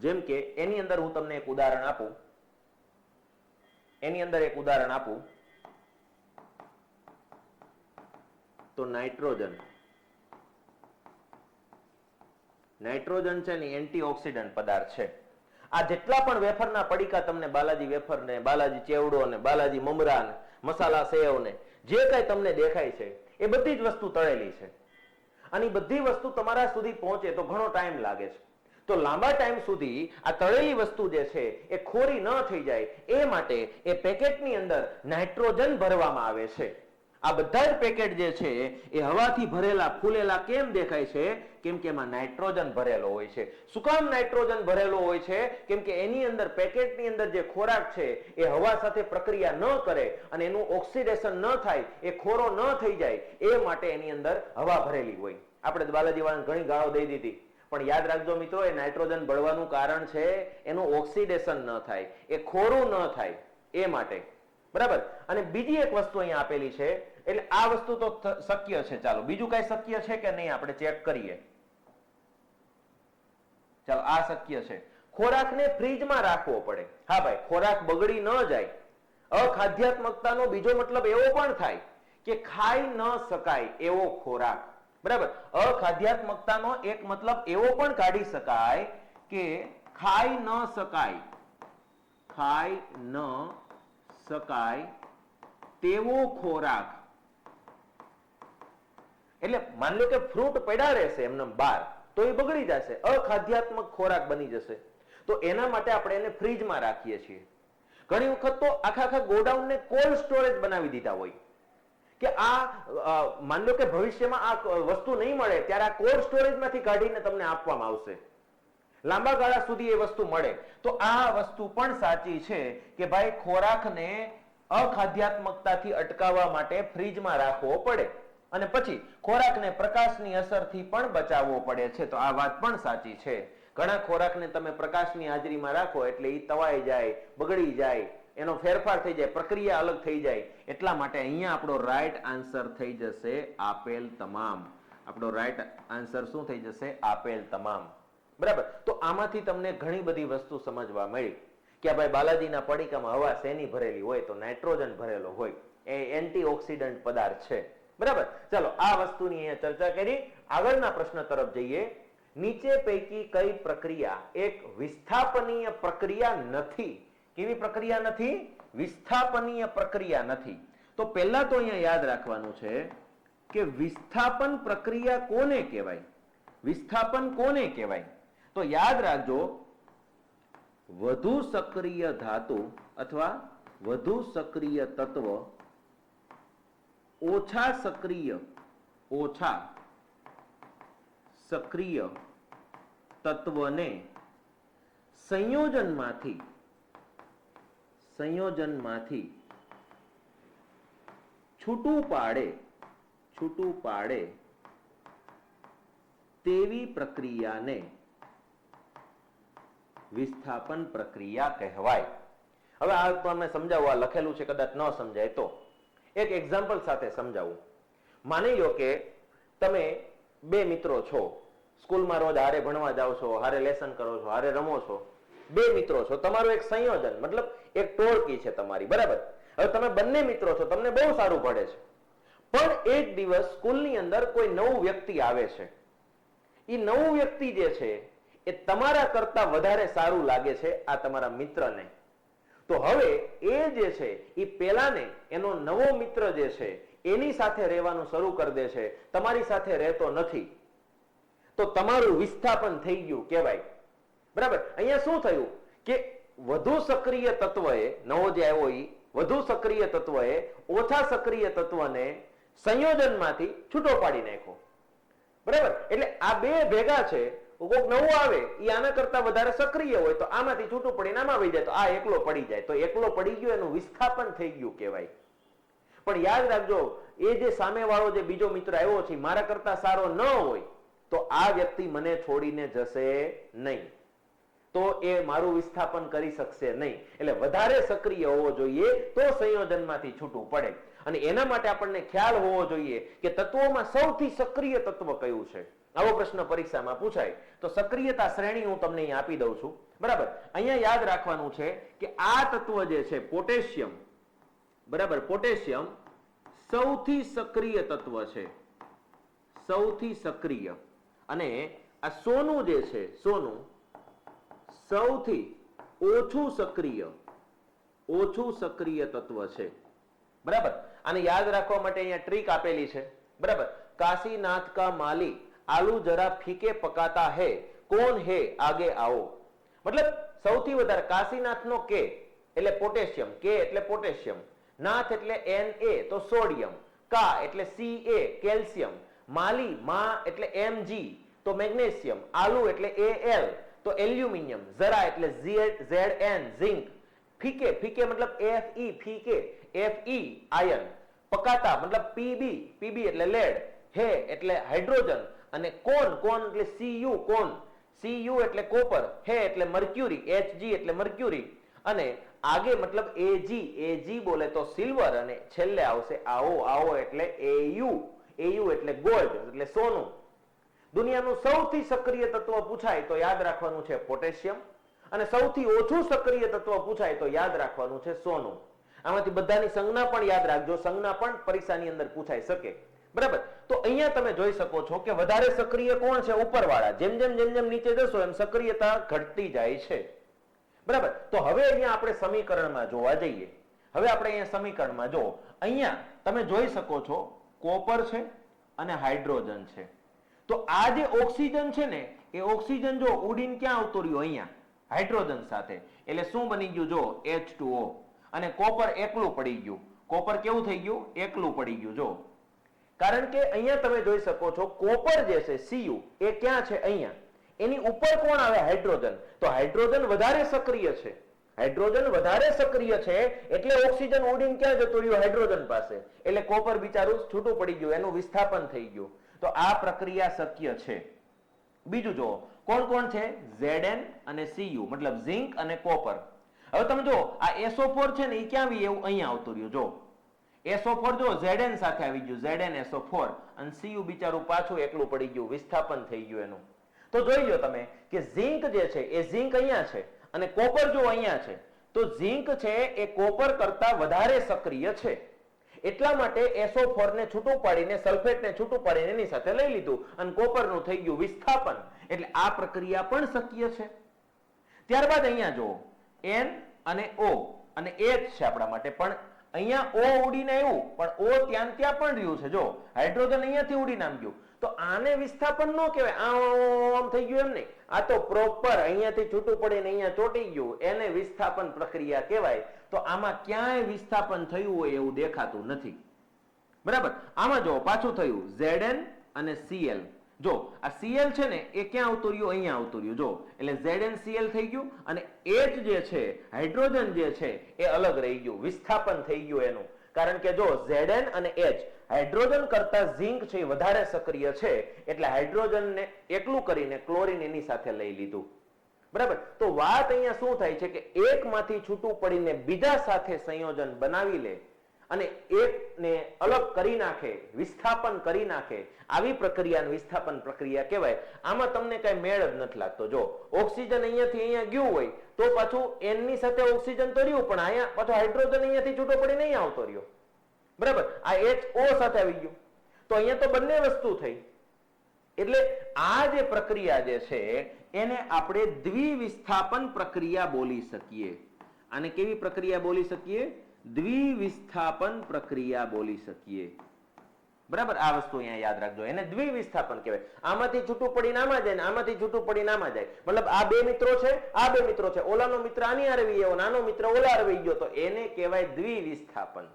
જેમ કે એની અંદર હું તમને એક ઉદાહરણ આપું, તો નાઇટ્રોજન છે ને એન્ટીઓક્સિડન્ટ પદાર્થ છે. આ જેટલા પણ વેફરના પડીકા તમને બાલાજી વેફર ને, બાલાજી ચેવડો ને, બાલાજી મમરા ને, મસાલા સેવ ને જે કઈ તમને દેખાય છે એ બધી જ વસ્તુ તળેલી છે અને બધી વસ્તુ તમારા સુધી પહોંચે તો ઘણો ટાઈમ લાગે છે. તો લાંબા ટાઈમ સુધી આ તળેલી વસ્તુ જે છે એ ખોરી ન થઈ જાય એ માટે એ પેકેટની અંદર નાઇટ્રોજન ભરવામાં આવે છે. આ બધા જ પેકેટ જે છે એ હવાથી ભરેલા ફૂલેલા કેમ દેખાય છે? કેમ કે એમાં નાઇટ્રોજન ભરેલો હોય છે. શું કામ નાઇટ્રોજન ભરેલો હોય છે? કેમ કે એની અંદર, પેકેટની અંદર જે ખોરાક છે એ હવા સાથે પ્રક્રિયા ન કરે અને એનું ઓક્સિડેશન ન થાય, એ ખોરો ન થઈ જાય એ માટે એની અંદર હવા ભરેલી હોય. આપણે બાલાજી વાળાને ઘણી ગાળો દઈ દીધી, પણ યાદ રાખજો મિત્રો, એ નાઇટ્રોજન ભળવાનું કારણ છે એનું ઓક્સિડેશન ન થાય, એ ખોરું ન થાય એ માટે. બરાબર. અને બીજી એક વસ્તુ અહીંયા આપેલી છે, એટલે આ વસ્તુ તો શક્ય છે. ચાલો બીજું કઈ શક્ય છે કે નહીં આપણે ચેક કરીએ. ચાલો આ શક્ય છે. ખોરાકને ફ્રીજમાં રાખવો પડે. હા ભાઈ, ખોરાક બગડી ન જાય. અખાદ્યાત્મકતાનો બીજો મતલબ એવો પણ થાય કે ખાઈ ન શકાય એવો ખોરાક. બરાબર. અખાદ્યાત્મકતાનો એક મતલબ એવો પણ કાઢી શકાય કે ખાઈ ન શકાય તેવો ખોરાક. એટલે માની લો કે ફ્રૂટ પડ્યા રહેશે એમને બહાર તો એ બગડી જશે, અખાદ્યાત્મક ખોરાક બની જશે. તો એના માટે આપણે એને ફ્રીજમાં રાખીએ છીએ. ઘણી વખત તો આખા ગોડાઉનને કોલ્ડ સ્ટોરેજ બનાવી દીધા હોય કે આ માની લો કે ભવિષ્યમાં આ વસ્તુ નહીં મળે ત્યારે આ કોલ્ડ સ્ટોરેજમાંથી કાઢીને તમને આપવામાં આવશે, લાંબા ગાળા સુધી એ વસ્તુ મળે. તો આ વસ્તુ પણ સાચી છે કે ભાઈ ખોરાકને અખાદ્યાત્મકતાથી અટકાવવા માટે ફ્રીજમાં રાખવો પડે અને પછી ખોરાકને પ્રકાશની અસરથી પણ બચાવવો પડે છે. તો આ વાત પણ સાચી છે. ઘણા ખોરાકને તમે પ્રકાશની હાજરીમાં રાખો એટલે એ તવાઈ જાય, બગડી જાય, એનો ફેરફાર થઈ જાય, પ્રક્રિયા અલગ થઈ જાય. એટલા માટે અહીંયા આપણો રાઈટ આન્સર થઈ જશે આપેલ તમામ. આપણો રાઈટ આન્સર શું થઈ જશે? આપેલ તમામ. બરાબર. તો આમાંથી તમને ઘણી બધી વસ્તુ સમજવા મળી કે ભાઈ બાલાજીના પડીકામાં હવા શેની ભરેલી હોય? તો નાઇટ્રોજન ભરેલો હોય. એ એન્ટીઓક્સિડન્ટ પદાર્થ છે. બરાબર. ચાલો આ વસ્તુની અહીંયા ચર્ચા કરી. આગળના પ્રશ્ન તરફ જઈએ. નીચે પૈકી કઈ પ્રક્રિયા એક વિસ્થાપનીય પ્રક્રિયા નથી? કેવી પ્રક્રિયા નથી? વિસ્થાપનીય પ્રક્રિયા નથી. તો પહેલા તો અહીંયા યાદ રાખવાનું છે કે વિસ્થાપન પ્રક્રિયા કોને કહેવાય? વિસ્થાપન કોને કહેવાય? તો યાદ રાખજો, વધુ સક્રિય ધાતુ અથવા વધુ સક્રિય તત્વ ઓછા સક્રિય તત્વને સંયોજનમાંથી છૂટું પાડે તેવી પ્રક્રિયાને વિસ્થાપન પ્રક્રિયા કહેવાય. હવે આ તમને સમજાવવા લખેલું છે, કદાચ ન સમજાય તો એક એક્ઝામ્પલ સાથે સમજાવું. માની લો કે તમે બે મિત્રો છો, સ્કૂલમાં રોજ હારે ભણવા જાઓ છો, હારે લેસન કરો છો, હારે રમો છો, બે મિત્રો છો, તમારું એક સંયોજન મતલબ એક ટોળકી છે તમારી, બરાબર. હવે તમે બંને મિત્રો છો, તમને બહુ સારું પડે છે, પણ એક દિવસ સ્કૂલની અંદર કોઈ નવું વ્યક્તિ આવે છે. એ નવું વ્યક્તિ જે છે એ તમારા કરતા વધારે સારું લાગે છે આ તમારા મિત્રને. તો હવે એ જે છે એ પેલાને એનો નવો મિત્ર જે છે એની સાથે રહેવાનું શરૂ કરી દે છે, તમારી સાથે રહેતો નથી. તો તમારું વિસ્થાપન થઈ ગયું કહેવાય, બરાબર. અહીંયા શું થયું કે વધુ સક્રિય તત્વએ, નવો જે આવ્યો એ વધુ સક્રિય તત્વએ ઓછા સક્રિય તત્વને સંયોજનમાંથી છૂટો પાડી નાખ્યો, બરાબર. એટલે આ બે ભેગા છે, કોઈક નવું આવે એ આના કરતા વધારે સક્રિય હોય તો આમાંથી છૂટું પડીને આમાં વહી જાય, તો આ એકલો પડી જાય. તો એકલો પડી ગયો એનું વિસ્થાપન થઈ ગયું કહેવાય. પણ યાદ રાખજો, એ જે સામેવાળો જે બીજો મિત્ર આવ્યો છે મારા કરતા સારો ન હોય તો આ વ્યક્તિ મને છોડીને જશે નહીં, તો એ મારું વિસ્થાપન કરી શકશે નહીં. એટલે વધારે સક્રિય હોવો જોઈએ તો સંયોજનમાંથી છૂટું પડે. અને એના માટે આપણને ખ્યાલ હોવો જોઈએ કે તત્વોમાં સૌથી સક્રિય તત્વ કયું છે. આવો પ્રશ્ન પરીક્ષામાં પૂછાય તો સક્રિયતા શ્રેણી હું તમને અહીં આપી દઉં છું, બરાબર. અહીંયા યાદ રાખવાનું છે કે આ તત્વ જે છે પોટેશિયમ, બરાબર, પોટેશિયમ સૌથી સક્રિય તત્વ છે, સૌથી સક્રિય. અને આ સોનું જે છે, સોનું સૌથી ઓછું સક્રિય તત્વ છે, બરાબર. આને યાદ રાખવા માટે અહીંયા ટ્રીક આપેલી છે, બરાબર. કાશીનાથ કા માલી આલू जरा फीके पकाता है, कौन है आगे आओ. મતલબ સૌથી વધારે કાશીનાથ નો કે એટલે પોટેશિયમ, કે એટલે પોટેશિયમ, નાથ એટલે Na તો સોડિયમ, કા એટલે Ca કેલ્શિયમ, માલી માં એટલે Mg તો મેગ્નેશિયમ, આલુ એટલે Al તો એલ્યુમિનિયમ, જરા એટલે Zn ઝિંક, ફીકે, ફીકે મતલબ Fe ફીકે, Fe આયન, પકાતા મતલબ Pb એટલે લેડ, હે એટલે હાઇડ્રોજન, અને કોન એટલે Cu કોન, Cu એટલે કોપર, હે એટલે મર્ક્યુરી, Hg એટલે મર્ક્યુરી, અને આગે મતલબ Ag બોલે તો સિલ્વર, અને છેલ્લે આવશે આવો એટલે Au એટલે ગોલ્ડ એટલે સોનું. દુનિયાનું સૌથી સક્રિય તત્વ પૂછાય તો યાદ રાખવાનું છે પોટેશિયમ, અને સૌથી ઓછું સક્રિય તત્વ પૂછાય તો યાદ રાખવાનું છે સોનું. આમાંથી બધાની સંજ્ઞા પણ યાદ રાખજો, સંજ્ઞા પણ પરીક્ષાની અંદર પૂછાઈ શકે, બરાબર. તો અહીંયા તમે જોઈ શકો છો કે વધારે સક્રિય કોણ છે? ઉપરવાળા. જેમ જેમ નીચે જશો એમ સક્રિયતા ઘટતી જાય છે, બરાબર. તો હવે અહીંયા આપણે સમીકરણમાં જોવા જઈએ. હવે આપણે અહીંયા સમીકરણમાં જો, અહીંયા તમે જોઈ શકો છો કોપર છે અને હાઇડ્રોજન છે. તો આ જે ઓક્સિજન છે ને એ ઓક્સિજન જો ઉડીને ક્યાં આવતો રહ્યો? અહીંયા હાઇડ્રોજન સાથે, એટલે શું બની ગયું? જો H2O, અને કોપર એકલું પડી ગયું. કોપર કેવું થઈ ગયું? એકલું પડી ગયું. જો કારણ કે અહીંયા તમે જોઈ શકો છો કોપર જે છે Cu એ ક્યાં છે? અહીંયા. એની ઉપર કોણ આવે? હાઇડ્રોજન. તો હાઇડ્રોજન વધારે સક્રિય છે, હાઇડ્રોજન વધારે સક્રિય છે એટલે ઓક્સિજન ઉડીને ક્યાં જતું રહ્યું? હાઇડ્રોજન પાસે. એટલે કોપર બિચારું છૂટું પડી ગયું, એનું વિસ્થાપન થઈ ગયું. તો આ પ્રક્રિયા શક્ય છે. બીજું જો કોણ છે? Zn અને Cu મતલબ ઝિંક અને કોપર. હવે તમે જો આ SO4 છે ને એ ક્યાં આવી? એવું અહીંયા આવતું રહ્યું. જો SO4 જો Zn સાથે આવી ગયું, ZnSO4, અને Cu બિચારું પાછું એકલું પડી ગયું, વિસ્થાપન થઈ ગયું એનું. તો જોઈ લો તમે કે ઝિંક જે છે એ ઝિંક અહીંયા છે અને કોપર જો અહીંયા છે. તો ઝિંક છે એ કોપર કરતા વધારે સક્રિય છે, એટલા માટે SO4 ને છૂટું પાડીને સલ્ફેટને છૂટું પાડીને એની સાથે લઈ લીધું અને કોપરનું થઈ ગયું વિસ્થાપન. એટલે આ પ્રક્રિયા પણ શક્ય છે. ત્યારબાદ અહીંયા જો N અને O અને H છે આપણા માટે, પણ અહીંયા O ઉડીને આવ્યું પણ O ત્યાં પણ રહ્યું છે. જો હાઇડ્રોજન અહીંયાથી ઉડીને આમ ગયું, તો આને વિસ્થાપન ન કહેવાય, આમ થઈ ગયું એમ નહીં. આ તો પ્રોપર અહીંયાથી છૂટું પડીને અહીંયા ચોટી ગયું, એને વિસ્થાપન પ્રક્રિયા કહેવાય. તો આમાં ક્યાંય વિસ્થાપન થયું હોય એવું દેખાતું નથી, બરાબર. આમાં જો પાછું થયું Zn અને Cl. જો આ Cl છે ને એ ક્યાં આવતું રહ્યું? અહીંયા આવતું રહ્યું. જો એટલે ZnCl થઈ ગયું, અને H જે છે હાઇડ્રોજન જે છે એ અલગ રહી ગયું, વિસ્થાપન થઈ ગયું એનું. કારણ કે જો Zn અને H હાઇડ્રોજન કરતા ઝિંક છે વધારે સક્રિય છે, એટલે હાઇડ્રોજનને એકલું કરીને ક્લોરીન એની સાથે લઈ લીધું. બરાબર. તો વાત અહીંયા શું થાય છે કે એકમાંથી છૂટું પડીને બીજા સાથે સંયોજન બનાવી લે અને એકને અલગ કરી નાખે, વિસ્થાપન કરી નાખે, આવી પ્રક્રિયાને વિસ્થાપન પ્રક્રિયા કહેવાય. આમાં તમને કઈ મેળ જ નથી લાગતો. જો ઓક્સિજન અહીંયાથી અહીંયા ગયું હોય તો પાછું N ની સાથે ઓક્સિજન તો રહ્યું, પણ અહીંયા પાછો હાઇડ્રોજન અહીંયાથી છૂટો પડીને અહીંયા આવતો રહ્યો. બરાબર. આ HO સાથે આવી ગયું તો અહીંયા તો બંને વસ્તુ થઈ. એટલે આ જે પ્રક્રિયા જે છે એને આપણે દ્વિવિસ્થાપન પ્રક્રિયા બોલી શકીએ. આને કેવી પ્રક્રિયા બોલી શકીએ? દ્વિવિસ્થાપન પ્રક્રિયા બોલી શકીએ. બરાબર. આ વસ્તુ અહીંયા યાદ રાખજો, એને દ્વિવિસ્થાપન કહેવાય. આમાંથી છૂટું પડીને આમાં જાય ને આમાંથી છૂટું પડીને આમાં જાય. મતલબ આ બે મિત્રો છે, આ બે મિત્રો છે, ઓલાનો મિત્ર આની હારે વહી ગયો, નાનો મિત્ર ઓલા હારે વહી ગયો, તો એને કહેવાય દ્વિવિસ્થાપન.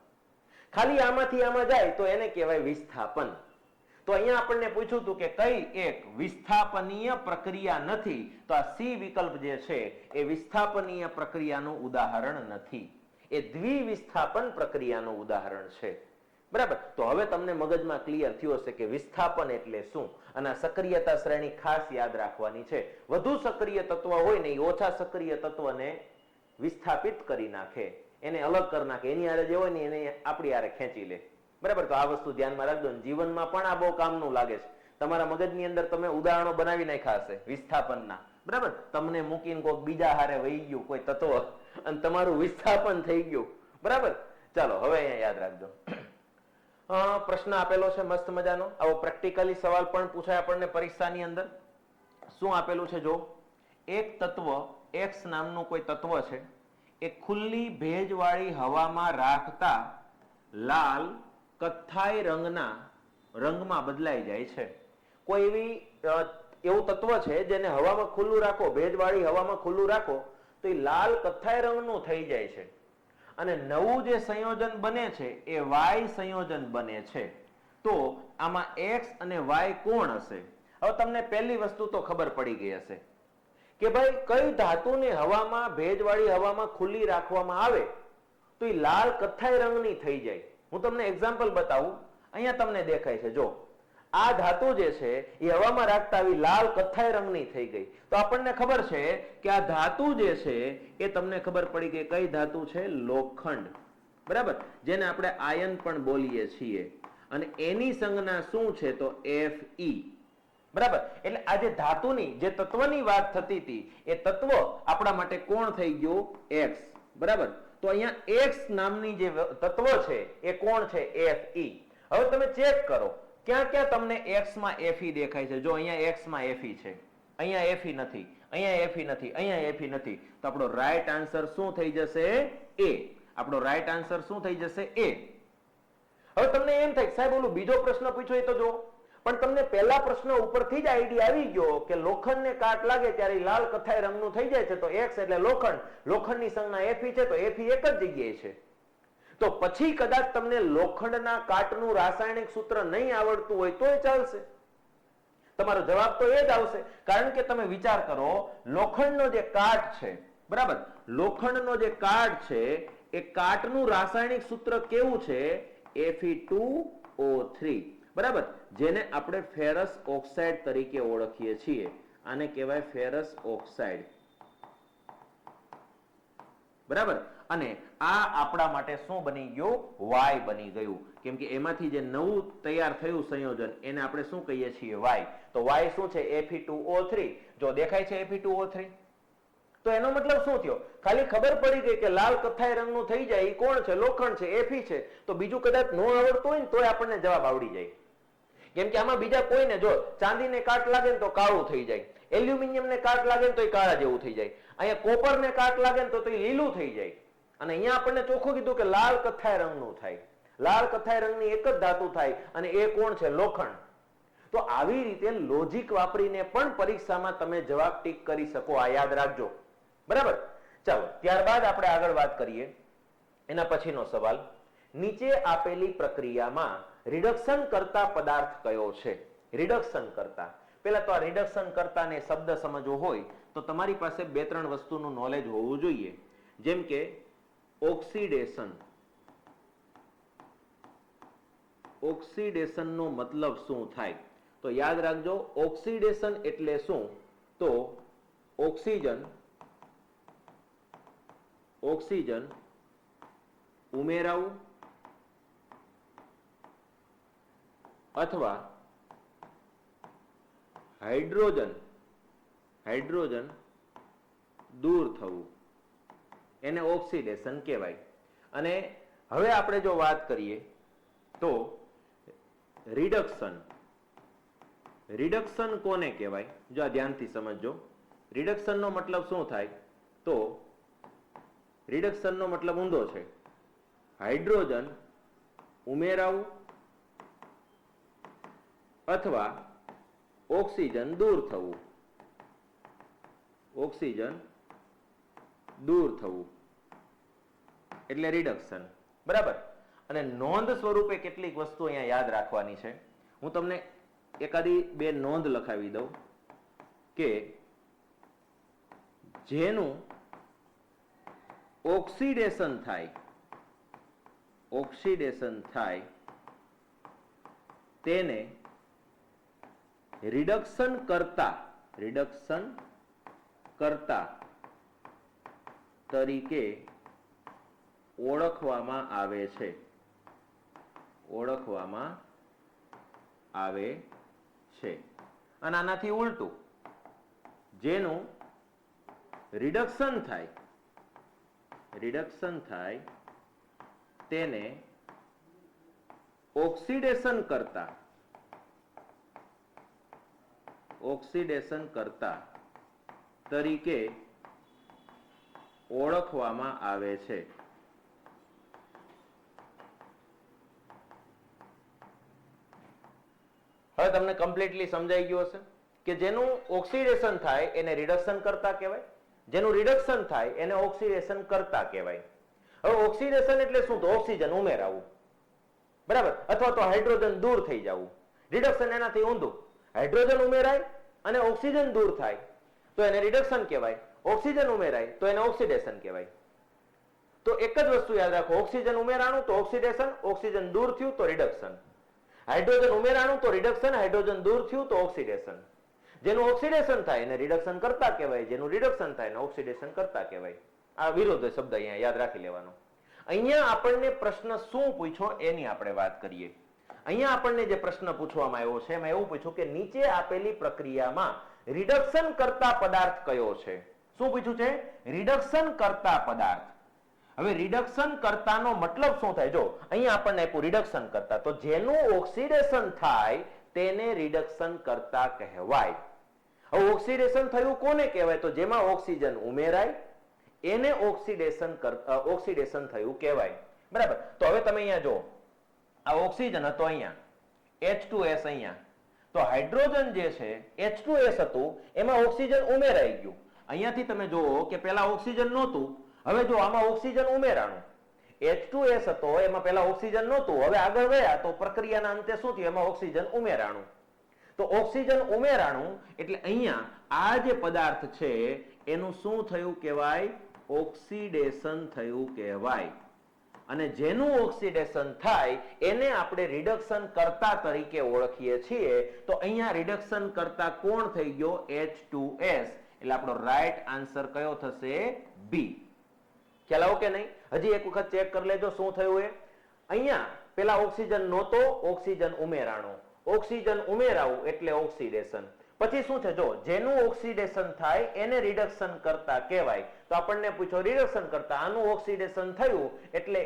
ખાલી આમાંથી આમાં જાય તો એને કહેવાય વિસ્થાપન. તો અહીંયા આપણને પૂછ્યું હતું કે કઈ એક વિસ્થાપનીય પ્રક્રિયા નથી, તો આ સી વિકલ્પ જે છે એ વિસ્થાપનીય પ્રક્રિયાનું ઉદાહરણ નથી, એ દ્વિવિસ્થાપન પ્રક્રિયાનું ઉદાહરણ છે. બરાબર. તો હવે તમને મગજમાં ક્લિયર થયું હશે કે વિસ્થાપન એટલે શું, અને આ સક્રિયતા શ્રેણી ખાસ યાદ રાખવાની છે. વધુ સક્રિય તત્વ હોય ને એ ઓછા સક્રિય તત્વને વિસ્થાપિત કરી નાખે, એને અલગ કરી નાખે, એની હારે જે હોય ને એને આપણી હારે ખેંચી લે. બરાબર. તો આ વસ્તુ ધ્યાનમાં રાખજો. જીવનમાં પણ આ બહુ કામનું લાગે છે. તમારા મગજની અંદર તમે ઉદાહરણો બનાવી નાખ્યા હશે વિસ્થાપનના. બરાબર. તમને મૂકીને કોઈક બીજા હારે વહી ગયું કોઈ તત્વ અને તમારું વિસ્થાપન થઈ ગયું. બરાબર. ચાલો હવે અહીંયા યાદ રાખજો. પ્રશ્ન આપેલો છે મસ્ત મજાનો. આવો પ્રેક્ટિકલી સવાલ પણ પૂછાય આપણને પરીક્ષાની અંદર. શું આપેલું છે જો, એક તત્વ X નામનું કોઈ તત્વ છે, એ ખુલ્લી ભેજવાળી હવામાં રાખતા લાલ કથ્થાઈ રંગમાં બદલાઈ જાય છે. કોઈ એવું તત્વ છે જેને હવામાં ખુલ્લું રાખો, ભેજવાળી હવામાં ખુલ્લું રાખો તો એ લાલ કથ્થાઈ રંગનું થઈ જાય છે. અને નવું જે સંયોજન બને છે એ Y સંયોજન બને છે. તો આમાં X અને Y કોણ હશે? હવે તમને પહેલી વસ્તુ તો ખબર પડી ગઈ હશે કે ભાઈ કઈ ધાતુને હવામાં, ભેજવાળી હવામાં ખુલ્લી રાખવામાં આવે તો એ લાલ કથ્થાઈ રંગની થઈ જાય. હું તમને એક્ઝામ્પલ બતાવું. અહીંયા તમને દેખાય છે, જો આ ધાતુ જે છે એ હવામાં રાખતા આવી લાલ કથ્થાઈ રંગની થઈ ગઈ. તો આપણને ખબર છે કે આ ધાતુ જે છે એ તમને ખબર પડી કે કઈ ધાતુ છે? લોખંડ. બરાબર. જેને આપણે આયન પણ બોલીએ છીએ. અને એની સંજ્ઞા શું છે? તો Fe. બરાબર. એટલે આ જે ધાતુની, જે તત્વની વાત થતી હતી એ તત્વ આપણા માટે કોણ થઈ ગયું? X. બરાબર. તો અહીંયા X નામની જે તત્વ છે એ કોણ છે? Fe. હવે તમે ચેક કરો ક્યાં ક્યાં તમને X માં Fe દેખાય છે. જો અહીંયા X માં Fe છે, અહીંયા Fe નથી, અહીંયા Fe નથી, અહીંયા Fe નથી. તો આપણો રાઈટ આન્સર શું થઈ જશે? A. આપણો રાઈટ આન્સર શું થઈ જશે? A. હવે તમને એમ થાય સાહેબ ઓલું બીજો પ્રશ્ન પૂછ્યો એ તો જો, પણ તમને પહેલા પ્રશ્ન ઉપરથી જ આઈડિયા આવી ગયો કે લોખંડને કાટ લાગે ત્યારે લાલ કથ્થાઈ રંગનું થઈ જાય છે. તો X એટલે લોખંડ, લોખંડની સંજ્ઞા Fe છે, તો Fe એક જ જગ્યાએ છે. તો પછી કદાચ તમને લોખંડના કાટનું રાસાયણિક સૂત્ર નહીં આવડતું હોય તોય ચાલશે. તમારો જવાબ તો એ જ આવશે. કારણ કે તમે વિચાર કરો, લોખંડનો જે કાટ છે, બરાબર, લોખંડનો જે કાટ છે એ કાટનું રાસાયણિક સૂત્ર કેવું છે? Fe2O3. બરાબર. જેને આપણે ફેરસ ઓક્સાઇડ તરીકે ઓળખીએ છીએ. આને કહેવાય ફેરસ ઓક્સાઇડ. બરાબર. અને આ આપણા માટે શું બની ગયું? Y બની ગયું. કેમ કે એમાંથી જે નવું તૈયાર થયું સંયોજન એને આપણે શું કહીએ છીએ? Y. તો Y શું છે? Fe2O3. જો દેખાય છે Fe2O3. તો એનો મતલબ શું થયો? ખાલી ખબર પડી ગઈ કે લાલ કથ્થાઈ રંગનું થઈ જાય એ કોણ છે? લોખંડ છે, Fe છે. તો બીજું કદાચ ન આવડતું હોય ને તોય આપણને જવાબ આવડી જાય. કેમ કે આમાં બીજા કોઈને, જો ચાંદીને કાટ લાગે ને તો કાળું થઈ જાય, એલ્યુમિનિયમને કાટ લાગે ને તો એ કાળા જેવું થઈ જાય, અહીંયા કોપરને કાટ લાગે ને તો એ લીલું થઈ જાય. અને અહીંયા આપણને ચોખ્ખું કીધું કે લાલ કથ્થાઈ રંગનું થાય. લાલ કથ્થાઈ રંગની એક જ ધાતુ થાય અને એ કોણ છે? લોખંડ. તો આવી રીતે લોજિક વાપરીને પણ પરીક્ષામાં તમે જવાબ ટીક કરી શકો. આ યાદ રાખજો. બરાબર. ચાલો ત્યારબાદ આપણે આગળ વાત કરીએ. એના પછીનો સવાલ, નીચે આપેલી પ્રક્રિયામાં રિડક્શન કરતા પદાર્થ કયો છે? રિડક્શન કરતા. પહેલા તો આ રિડક્શન કરતાને શબ્દ સમજવો હોય તો તમારી પાસે બે ત્રણ વસ્તુનું નોલેજ હોવું જોઈએ. જેમ કે ઓક્સિડેશન. ઓક્સિડેશનનો મતલબ શું થાય? તો યાદ રાખજો, ઓક્સિડેશન એટલે શું? તો ઓક્સિજન ઉમેરાવું અથવા હાઇડ્રોજન દૂર થવું એને ઓક્સિડેશન કહેવાય. અને હવે આપણે જો વાત કરીએ તો રિડક્શન કોને કહેવાય? જો આ ધ્યાનથી સમજજો. રિડક્શનનો મતલબ શું થાય? તો રિડક્શનનો મતલબ ઊંધો છે. હાઇડ્રોજન ઉમેરાવું અથવા ઓક્સિજન દૂર થવું. એટલે રિડક્શન. બરાબર. અને નોંધ સ્વરૂપે કેટલીક વસ્તુ અહીંયા યાદ રાખવાની છે. હું તમને એકાદી બે નોંધ લખાવી દઉં કે જેનું ઓક્સિડેશન થાય તેને રિડક્શન કરતા તરીકે ઓળખવામાં આવે છે. અને આનાથી ઉલટું, જેનું રિડક્શન થાય તેને ઓક્સિડેશન કરતા તરીકે ઓળખવામાં આવે છે. હવે તમને કમ્પ્લીટલી સમજાઈ ગયું હશે કે જેનું ઓક્સિડેશન થાય એને રિડક્શન કરતા કહેવાય, જેનું રિડક્શન થાય એને ઓક્સિડેશન કરતા કહેવાય. હવે ઓક્સિડેશન એટલે શું? તો ઓક્સિજન ઉમેરાવું, બરાબર, અથવા તો હાઇડ્રોજન દૂર થઈ જવું. રિડક્શન એનાથી ઊંધું. હાઇડ્રોજન ઉમેરાય અને ઓક્સિજન દૂર થાય તો એને રિડક્શન કહેવાય. ઓક્સિજન ઉમેરાય તો એને ઓક્સિડેશન કહેવાય. તો એક જ વસ્તુ યાદ રાખો, ઓક્સિજન ઉમેરાણું તો ઓક્સિડેશન, ઓક્સિજન દૂર થયું તો રિડક્શન. હાઇડ્રોજન ઉમેરાણું તો રિડક્શન, હાઇડ્રોજન દૂર થયું તો ઓક્સિડેશન. જેનું ઓક્સિડેશન થાય એને રિડક્શન કરતા કહેવાય, જેનું રિડક્શન થાય એને ઓક્સિડેશન કરતા કહેવાય. આ વિરોધ શબ્દ અહીંયા યાદ રાખી લેવાનો. અહીંયા આપણને પ્રશ્ન શું પૂછ્યો એની આપણે વાત કરીએ. અહીંયા આપણને જે પ્રશ્ન પૂછવામાં આવ્યો છે એમાં એવું પૂછ્યું કે નીચે આપેલી પ્રક્રિયામાં રિડક્શન કરતા પદાર્થ કયો છે? શું પૂછ્યું છે? રિડક્શન કરતા પદાર્થ. હવે રિડક્શન કરતાનો મતલબ શું થાય? જો અહીંયા આપણને આપ્યું રિડક્શન કરતા, તો જેનું ઓક્સિડેશન થાય તેને રિડક્શન કરતા કહેવાય. હવે ઓક્સિડેશન થયું કોને કહેવાય? તો જેમાં ઓક્સિજન ઉમેરાય એને ઓક્સિડેશન થયું કહેવાય. બરાબર. તો હવે તમે અહીંયા જો, આ ઓક્સિજન હતો અહીંયા, H2S અહીંયા, તો હાઇડ્રોજન જે છે H2S હતું એમાં ઓક્સિજન ઉમેરાઈ ગયું. અહીંયાથી તમે જુઓ કે પેલા ઓક્સિજન નહોતું, હવે જો આમાં ઓક્સિજન ઉમેરાણું. H2S હતો એમાં પેલા ઓક્સિજન નહોતું, હવે આગળ ગયા તો પ્રક્રિયાના અંતે શું થયું? એમાં ઓક્સિજન ઉમેરાણું. તો ઓક્સિજન ઉમેરાણું એટલે અહીંયા આ જે પદાર્થ છે એનું શું થયું કહેવાય? ઓક્સિડેશન થયું કહેવાય. અને જેનું ઓક્સિડેશન થાય એને આપણે રિડક્શન કરતા તરીકે ઓળખીએ છીએ. તો અહીંયા રિડક્શન કરતા કોણ થઈ ગયો? H2S. એટલે આપણો રાઈટ આન્સર કયો થશે? બી. ખ્યાલ આવો કે નહીં? હજી એક વખત ચેક કરી લેજો શું થયું એ. અહીંયા પેલા ઓક્સિજન નહોતો, ઓક્સિજન ઉમેરાણો, ઓક્સિજન ઉમેરાવું એટલે ઓક્સિડેશન. પછી શું છે? જો જેનું ઓક્સિડેશન થાય એને રિડક્શન કરતા કહેવાય. તો આપણને પૂછો રિડક્શન કરતા, આનું ઓક્સિડેશન થયું એટલે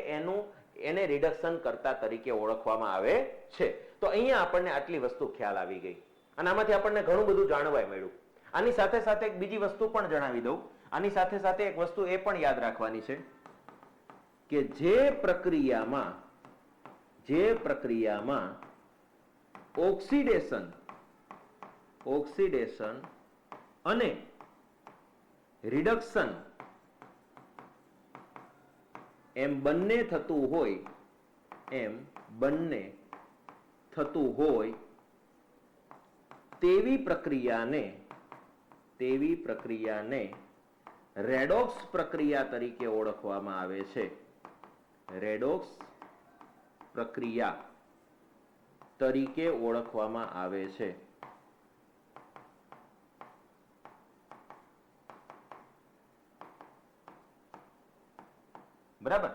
એને રિડક્શન કરતા તરીકે ઓળખવામાં આવે છે. તો અહીંયા આપણને આટલી વસ્તુ ખ્યાલ આવી ગઈ અને આમાંથી આપણને ઘણું બધું જાણવા મળ્યું. આની સાથે સાથે એક બીજી વસ્તુ પણ જણાવી દઉં. આની સાથે સાથે એક વસ્તુ એ પણ યાદ રાખવાની છે કે જે પ્રક્રિયામાં ઓક્સિડેશન અને રિડક્શન એમ બંને થતું હોય તેવી પ્રક્રિયાને રેડોક્સ પ્રક્રિયા તરીકે ઓળખવામાં આવે છે. રેડોક્સ પ્રક્રિયા તરીકે ઓળખવામાં આવે છે. બરાબર.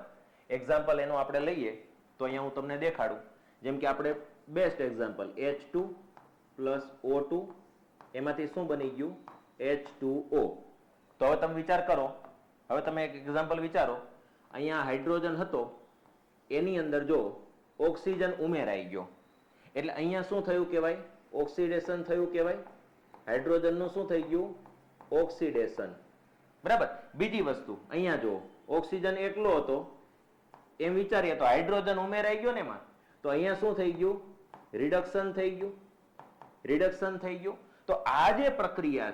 એક્ઝામ્પલ એનું આપણે લઈએ તો અહીંયા હું તમને દેખાડું. જેમ કે આપણે best example H2 plus O2, એમાંથી શું બની ગયું? H2O. તો હવે તમે વિચાર કરો, હવે તમે એક એક્ઝામ્પલ વિચારો. અહીંયા હાઇડ્રોજન હતો, એની અંદર જો ઓક્સિજન ઉમેરાઈ ગયો, એટલે અહીંયા શું થયું કહેવાય? ઓક્સિડેશન થયું કહેવાય. હાઇડ્રોજનનું શું થઈ ગયું? ઓક્સિડેશન. બરાબર. બીજી વસ્તુ અહીંયા જો ઓક્સિજન એકલો હતો એમ વિચારીએ તો હાઇડ્રોજન ઉમેરાઈ ગયો ને એમાં, તો અહીંયા શું થઈ ગયું? રિડક્શન થઈ ગયું. રિડક્શન થઈ ગયું. તો આ જે પ્રક્રિયા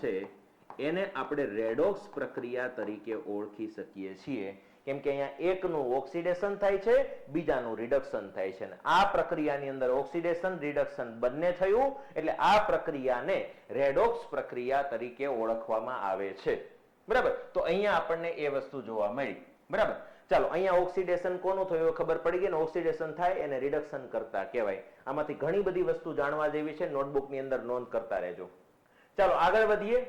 છે એને આપણે રેડોક્સ પ્રક્રિયા તરીકે ઓળખી શકીએ છીએ. કેમ કે અહીંયા એકનું ઓક્સિડેશન થાય છે, બીજાનું રિડક્શન થાય છે. આ પ્રક્રિયાની અંદર ઓક્સિડેશન રિડક્શન બંને થયું, એટલે આ પ્રક્રિયાને રેડોક્સ પ્રક્રિયા તરીકે ઓળખવામાં આવે છે. બરાબર. તો અહીંયા આપણને એ વસ્તુ જોવા મળી. બરાબર. ચાલો, અહીંયા ઓક્સિડેશન કોનું થયું ખબર પડી ગઈ ને? ઓક્સિડેશન થાય એને રિડક્શન કરતા કહેવાય. આમાંથી ઘણી બધી વસ્તુ જાણવા જેવી છે, નોટબુકની અંદર નોંધ કરતા રહેજો. ચાલો આગળ વધીએ.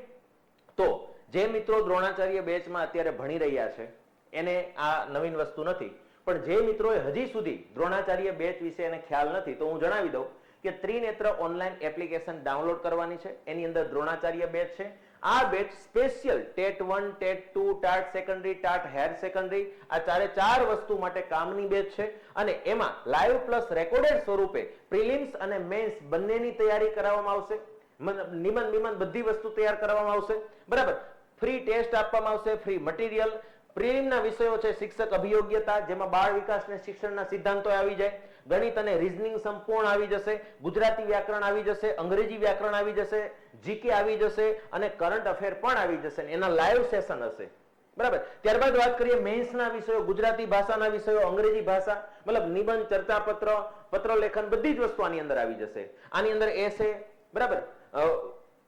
તો જે મિત્રો દ્રોણાચાર્ય બેચમાં અત્યારે ભણી રહ્યા છે એને આ નવીન વસ્તુ નથી, પણ જે મિત્રોએ હજી સુધી દ્રોણાચાર્ય બેચ વિશે એને ખ્યાલ નથી, તો હું જણાવી દઉં કે ત્રિનેત્ર ઓનલાઈન એપ્લિકેશન ડાઉનલોડ કરવાની છે. એની અંદર દ્રોણાચાર્ય બેચ છે. આ batch special TET 1, TET 2, TAT secondary, TAT higher secondary, આ ચાર વસ્તુ માટે કામની બેચ છે. અને એમાં લાઈવ પ્લસ રેકોર્ડેડ સ્વરૂપે પ્રિલિમ્સ અને મેન્સ બંનેની તૈયારી કરાવવામાં આવશે. નિબંધ બધી વસ્તુ તૈયાર કરવામાં આવશે. બરાબર. ફ્રી ટેસ્ટ આપવામાં આવશે, ફ્રી મટીરિયલ. પ્રિલિમના વિષયો છે શિક્ષક અભિયોગ્યતા, જેમાં બાળ વિકાસ અને શિક્ષણના સિદ્ધાંતો આવી જાય. ગણિત અને રીઝનિંગ સંપૂર્ણ આવી જશે. ગુજરાતી વ્યાકરણ આવી જશે, અંગ્રેજી વ્યાકરણ આવી જશે, જીકે આવી જશે અને કરંટ અફેર પણ આવી જશે. એના લાઈવ સેશન હશે. બરાબર. ત્યારબાદ વાત કરીએ મેન્સના વિષયો, ગુજરાતી ભાષાના વિષયો, અંગ્રેજી ભાષા, મતલબ નિબંધ, ચર્ચાપત્ર, પત્રલેખન, બધી જ વસ્તુ આની અંદર આવી જશે. આની અંદર એસે, બરાબર,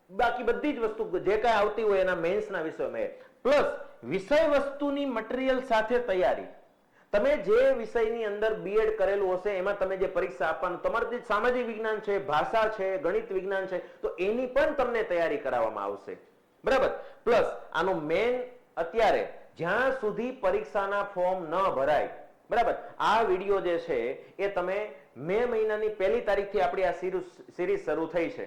બાકી બધી જ વસ્તુ જે કાંઈ આવતી હોય એના મેન્સના વિષયોમાં, પ્લસ વિષય વસ્તુની મટીરિયલ સાથે તૈયારી. તમે જે વિષયની અંદર બીએડ કરેલું હશે એમાં તમે જે પરીક્ષા આપવાનું, તમારું જે સામાજિક વિજ્ઞાન છે, ભાષા છે, ગણિત વિજ્ઞાન છે, તો એની પણ તમને તૈયારી કરાવવામાં આવશે. બરાબર. પ્લસ આનું મેન અત્યારે જ્યાં સુધી પરીક્ષાના ફોર્મ ન ભરાય, બરાબર, આ વિડીયો જે છે એ તમે મે મહિનાની 1લી તારીખથી આપણી આ સિરીઝ શરૂ થઈ છે.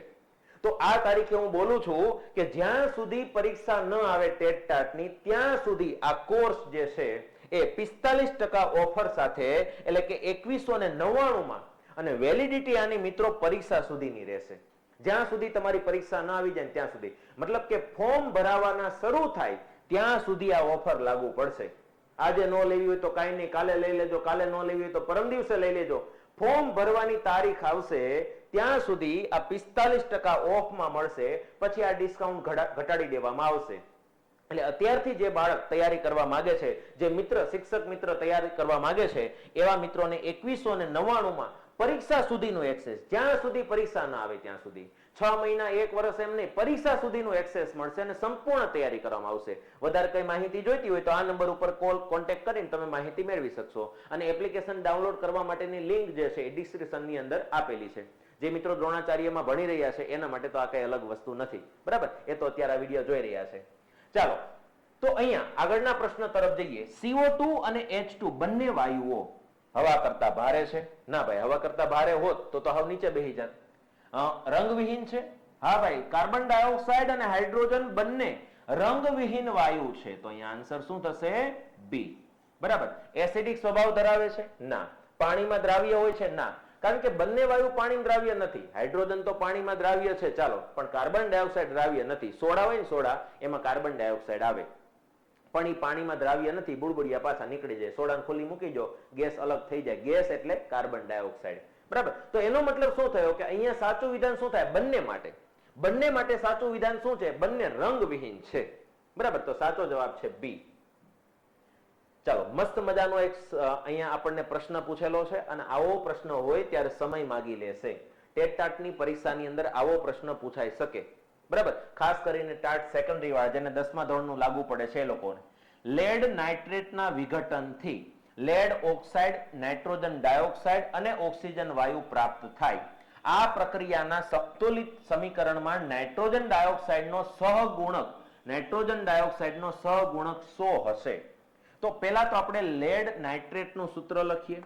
તો આ તારીખે હું બોલું છું કે જ્યાં સુધી પરીક્ષા ન આવે ટેટ ટાટની, ત્યાં સુધી આ કોર્સ જે છે એ 45% ઓફર સાથે, એટલે કે 2199માં, અને વેલિડિટી આની મિત્રો પરીક્ષા સુધીની રહેશે. જ્યાં સુધી તમારી પરીક્ષા ન આવી જાય ત્યાં સુધી, મતલબ કે ફોર્મ ભરાવાના શરૂ થાય ત્યાં સુધી આ ઓફર લાગુ પડશે. આજે ન લેવી હોય તો કાંઈ નહીં, કાલે લઈ લેજો, કાલે ન લેવી હોય તો પરમ દિવસે લઈ લેજો. ફોર્મ ભરવાની તારીખ આવશે ત્યાં સુધી આ 45% ઓફમાં મળશે. પછી આ ડિસ્કાઉન્ટ ઘટાડી દેવામાં આવશે. એટલે અત્યારથી જે બાળક તૈયારી કરવા માંગે છે, જે મિત્ર, શિક્ષક મિત્ર તૈયારી કરવા માંગે છે, એવા મિત્રોને 2199માં પરીક્ષા સુધીનું એક્સેસ, જ્યાં સુધી પરીક્ષા ના આવે ત્યાં સુધી, 6 મહિના, 1 વર્ષ એમ નહીં, પરીક્ષા સુધીનું એક્સેસ મળશે અને સંપૂર્ણ તૈયારી કરવામાં આવશે. વધારે કઈ માહિતી જોઈતી હોય તો આ નંબર ઉપર કોન્ટેક્ટ કરીને તમે માહિતી મેળવી શકશો. અને એપ્લિકેશન ડાઉનલોડ કરવા માટેની લિંક જે છે એ ડિસ્ક્રિપ્શનની અંદર આપેલી છે. જે મિત્રો દ્રોણાચાર્યમાં ભણી રહ્યા છે એના માટે તો આ કઈ અલગ વસ્તુ નથી. બરાબર. એ તો અત્યારે આ વિડીયો જોઈ રહ્યા છે. ચાલો, તો અહીંયા આગળના પ્રશ્ન તરફ જઈએ. CO2 અને H2 બંને વાયુઓ હવા કરતા ભારે છે? ના ભાઈ, હવા કરતા ભારે હોત તો હવે નીચે બેસી જાત. રંગવિહીન છે? હા ભાઈ, કાર્બન ડાયોક્સાઇડ અને હાઇડ્રોજન બંને રંગવિહીન વાયુ છે. તો અહીંયા આન્સર શું થશે? બી. બરાબર. એસિડિક સ્વભાવ ધરાવે છે? ના. પાણીમાં દ્રાવ્ય હોય છે? ના. કારણ કે બંને વાયુ પાણીમાં દ્રાવ્ય નથી. હાઇડ્રોજન તો પાણીમાં દ્રાવ્ય છે, ચાલો, પણ કાર્બન ડાયોક્સાઇડ દ્રાવ્ય નથી. સોડા હોય ને, સોડા, એમાં કાર્બન ડાયોક્સાઇડ આવે, પણ એ પાણીમાં દ્રાવ્ય નથી. બુડબુડિયા પાછા નીકળી જાય. સોડાને ખુલ્લી મૂકી દો, ગેસ અલગ થઈ જાય. ગેસ એટલે કાર્બન ડાયોક્સાઇડ. બરાબર. તો એનો મતલબ શું થયો કે અહીંયા સાચું વિધાન શું થાય? બંને માટે સાચું વિધાન શું છે? બંને રંગવિહીન છે. બરાબર. તો સાચો જવાબ છે બી. ચાલો, મસ્ત મજાનો એક અહીંયા આપણને પ્રશ્ન પૂછેલો છે, અને આવો પ્રશ્ન હોય ત્યારે સમય માગી લેશે. ટેટ ટાટની પરીક્ષાની અંદર આવો પ્રશ્ન પૂછાઈ શકે. બરાબર. ખાસ કરીને ટાટ સેકન્ડરી વાળા, જેને 10મા ધોરણનું લાગુ પડે છે એ લોકોને. લેડ નાઇટ્રેટના વિઘટનથી લેડ ઓક્સાઇડ, નાઇટ્રોજન ડાયોક્સાઇડ અને ઓક્સિજન વાયુ પ્રાપ્ત થાય. આ પ્રક્રિયાના સંતુલિત સમીકરણમાં નાઇટ્રોજન ડાયોક્સાઇડનો સહગુણક 100 હશે. તો પહેલા તો આપણે લેડ નાઇટ્રેટ નું સૂત્ર લખીએ.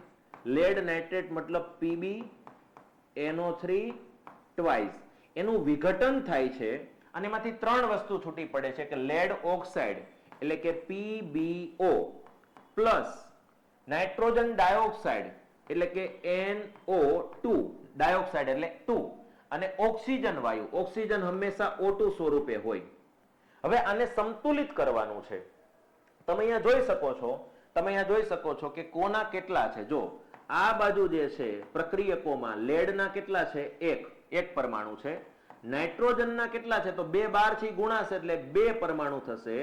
લેડ નાઇટ્રેટ મતલબ PbNO3 ટ્વાઇસ. એનું વિઘટન થાય છે અને એમાંથી ત્રણ વસ્તુ છૂટી પડે છે કે લેડ ઓક્સાઇડ એટલે કે PbO પ્લસ નાઇટ્રોજન ડાયોક્સાઇડ એટલે કે NO2 ડાયોક્સાઇડ એટલે 2 અને ઓક્સિજન વાયુ. ઓક્સિજન હંમેશા O2 સ્વરૂપે હોય. હવે આને સંતુલિત કરવાનું છે. તમે અહીંયા જોઈ શકો છો કે કોના કેટલા છે. જો આ બાજુ જે છે પ્રક્રિયકોમાં લેડના કેટલા છે? એક પરમાણુ છે. નાઇટ્રોજનના કેટલા છે? તો 2 12 થી ગુણાશે એટલે 2 પરમાણુ થશે.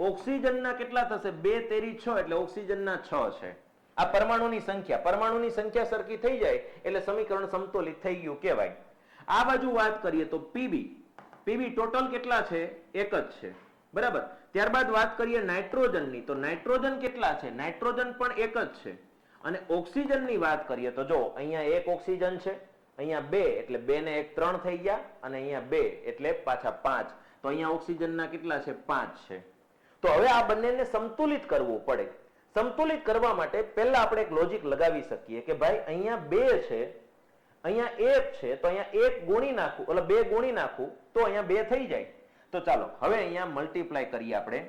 ઓક્સિજનના કેટલા થશે? 2 તેરી 6 એટલે ઓક્સિજનના 6 છે. આ પરમાણુની સંખ્યા સરખી થઈ જાય એટલે સમીકરણ સંતુલિત થઈ ગયું કહેવાય. આ બાજુ વાત કરીએ તો પીબી ટોટલ કેટલા છે? એક જ છે. બરાબર. ત્યારબાદ વાત કરીએ નાઇટ્રોજનની તો નાઇટ્રોજન કેટલા છે? નાઇટ્રોજન પણ એક જ છે. અને ઓક્સિજનની વાત કરીએ તો જો અહીંયા એક ઓક્સિજન છે, અહીંયા 2 એટલે 2 ને 1 3 થઈ ગયા અને અહીંયા 2 એટલે પાછા 5. તો અહીંયા ઓક્સિજનના કેટલા છે? 5 છે. તો હવે આ બંનેને સંતુલિત કરવું પડે. સંતુલિત કરવા માટે પહેલા આપણે એક લોજિક લગાવી શકીએ કે ભાઈ અહીંયા 2 છે, અહીંયા 1 છે, તો અહીંયા 1 ગુણી નાખું એટલે 2 ગુણી નાખું તો અહીંયા 2 થઈ જાય. તો ચાલો હવે અહીંયા મલ્ટીપ્લાય કરીએ. આપણે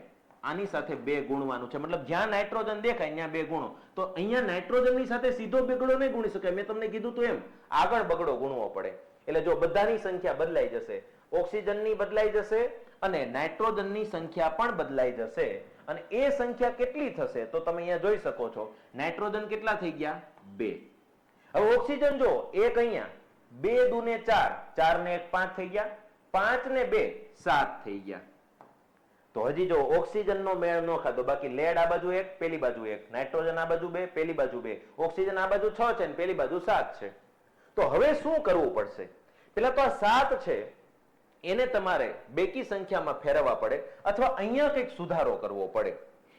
આની સાથે 2 ગુણવાનું છે, મતલબ જ્યાં નાઇટ્રોજન દેખાય ત્યાં 2 ગુણો. તો અહીંયા નાઇટ્રોજનની સાથે સીધો બગડો નહીં ગુણી શકાય. મેં તમને કીધું તો એમ આગળ બગડો ગુણવો પડે. એટલે જો બધાની સંખ્યા બદલાઈ જશે, ઓક્સિજનની બદલાઈ જશે અને નાઇટ્રોજનની સંખ્યા પણ બદલાઈ જશે. અને એ સંખ્યા કેટલી થશે? તો તમે અહીંયા જોઈ શકો છો નાઇટ્રોજન કેટલા થઈ ગયા? 2. હવે ઓક્સિજન જો એક અહીંયા 2 દુને 4, 4 ને 1 5 થઈ ગયા, 5 ને 2 7 થઈ ગયા. તો હજી જો ઓક્સિજનનો મેળ ન ખાધો. બાકી લેડ આ બાજુ 1 પેલી બાજુ 1, નાઇટ્રોજન આ બાજુ 2 પેલી બાજુ 2, ઓક્સિજન આ બાજુ 6 છે ને પેલી બાજુ 7 છે. તો હવે શું કરવું પડશે? પેલા તો આ 7 છે એને તમારે બેકી સંખ્યામાં ફેરવવા પડે અથવા અહીંયા કંઈક સુધારો કરવો પડે.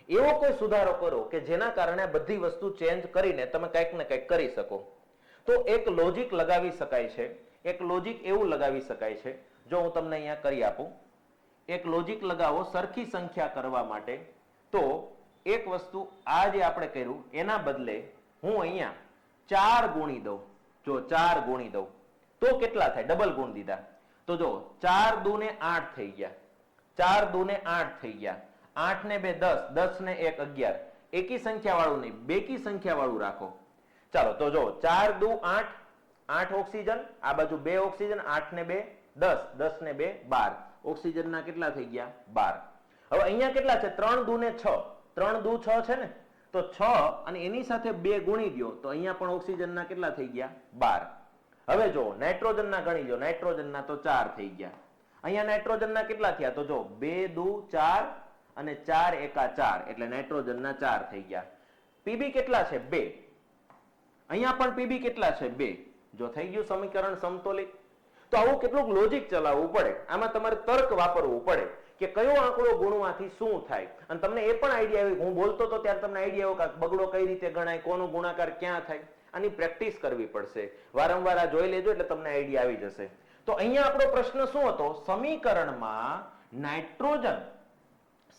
એવો કોઈ સુધારો કરો કે જેના કારણે બધી વસ્તુ ચેન્જ કરીને તમે કંઈક ને કંઈક કરી શકો. તો એક લોજિક લગાવી શકાય છે. એક લોજિક એવું લગાવી શકાય છે, જો હું તમને અહીંયા કરી આપું. એક લોજિક લગાવો સરખી સંખ્યા કરવા માટે. તો એક વસ્તુ આ જે આપણે કર્યું એના બદલે હું અહીંયા 4 ગુણી દઉં. જો 4 ગુણી દઉં તો કેટલા થાય? ડબલ ગુણ દીધા તો જો 4 દુને 8 થઈ ગયા, 4 દુને 8 થઈ ગયા, 8 ને 2 10, 10 ને 1 11. એકી સંખ્યા વાળું નહીં, બેકી સંખ્યા વાળું રાખો. ચાલો તો જો 4 દુ 8, 8 ઓક્સિજન, આ બાજુ 2 ઓક્સિજન, 8 ને 2 10, 10 ને 2 12. ઓક્સિજનના કેટલા થઈ ગયા? 12. હવે અહીંયા કેટલા છે? 3 દુ ને 6, 3 દુ 6 છે ને, તો 6 અને એની સાથે 2 ગુણી દો તો અહીંયા પણ ઓક્સિજનના કેટલા થઈ ગયા? 12. હવે જો નાઇટ્રોજનના ગણી લો, નાઇટ્રોજનના તો 4 થઈ ગયા. અહીંયા નાઇટ્રોજનના કેટલા થયા? તો જો 2 દુ 4 અને 4 એકા 4 એટલે નાઇટ્રોજનના 4 થઈ ગયા. પીબી કેટલા છે? 2. અહીંયા પણ પીબી કેટલા છે? 2. જો થઈ ગયું સમીકરણ સંતુલિત. તો આવું કેટલુંક લોજિક ચલાવવું પડે. આમાં તમારે તર્ક વાપરવું પડે કે કયો આંકડો ગુણવાથી શું થાય. અને તમને એ પણ આઈડિયા આવ્યો, હું બોલતો તો ત્યારે તમને આઈડિયા આવ્યો કે બગડો કઈ રીતે ગણાય, કોનો ગુણાકાર ક્યાં થાય. આની પ્રેક્ટિસ કરવી પડશે. વારંવાર આ જોઈ લેજો એટલે તમને આઈડિયા આવી જશે. તો અહીંયા આપણો પ્રશ્ન શું હતો?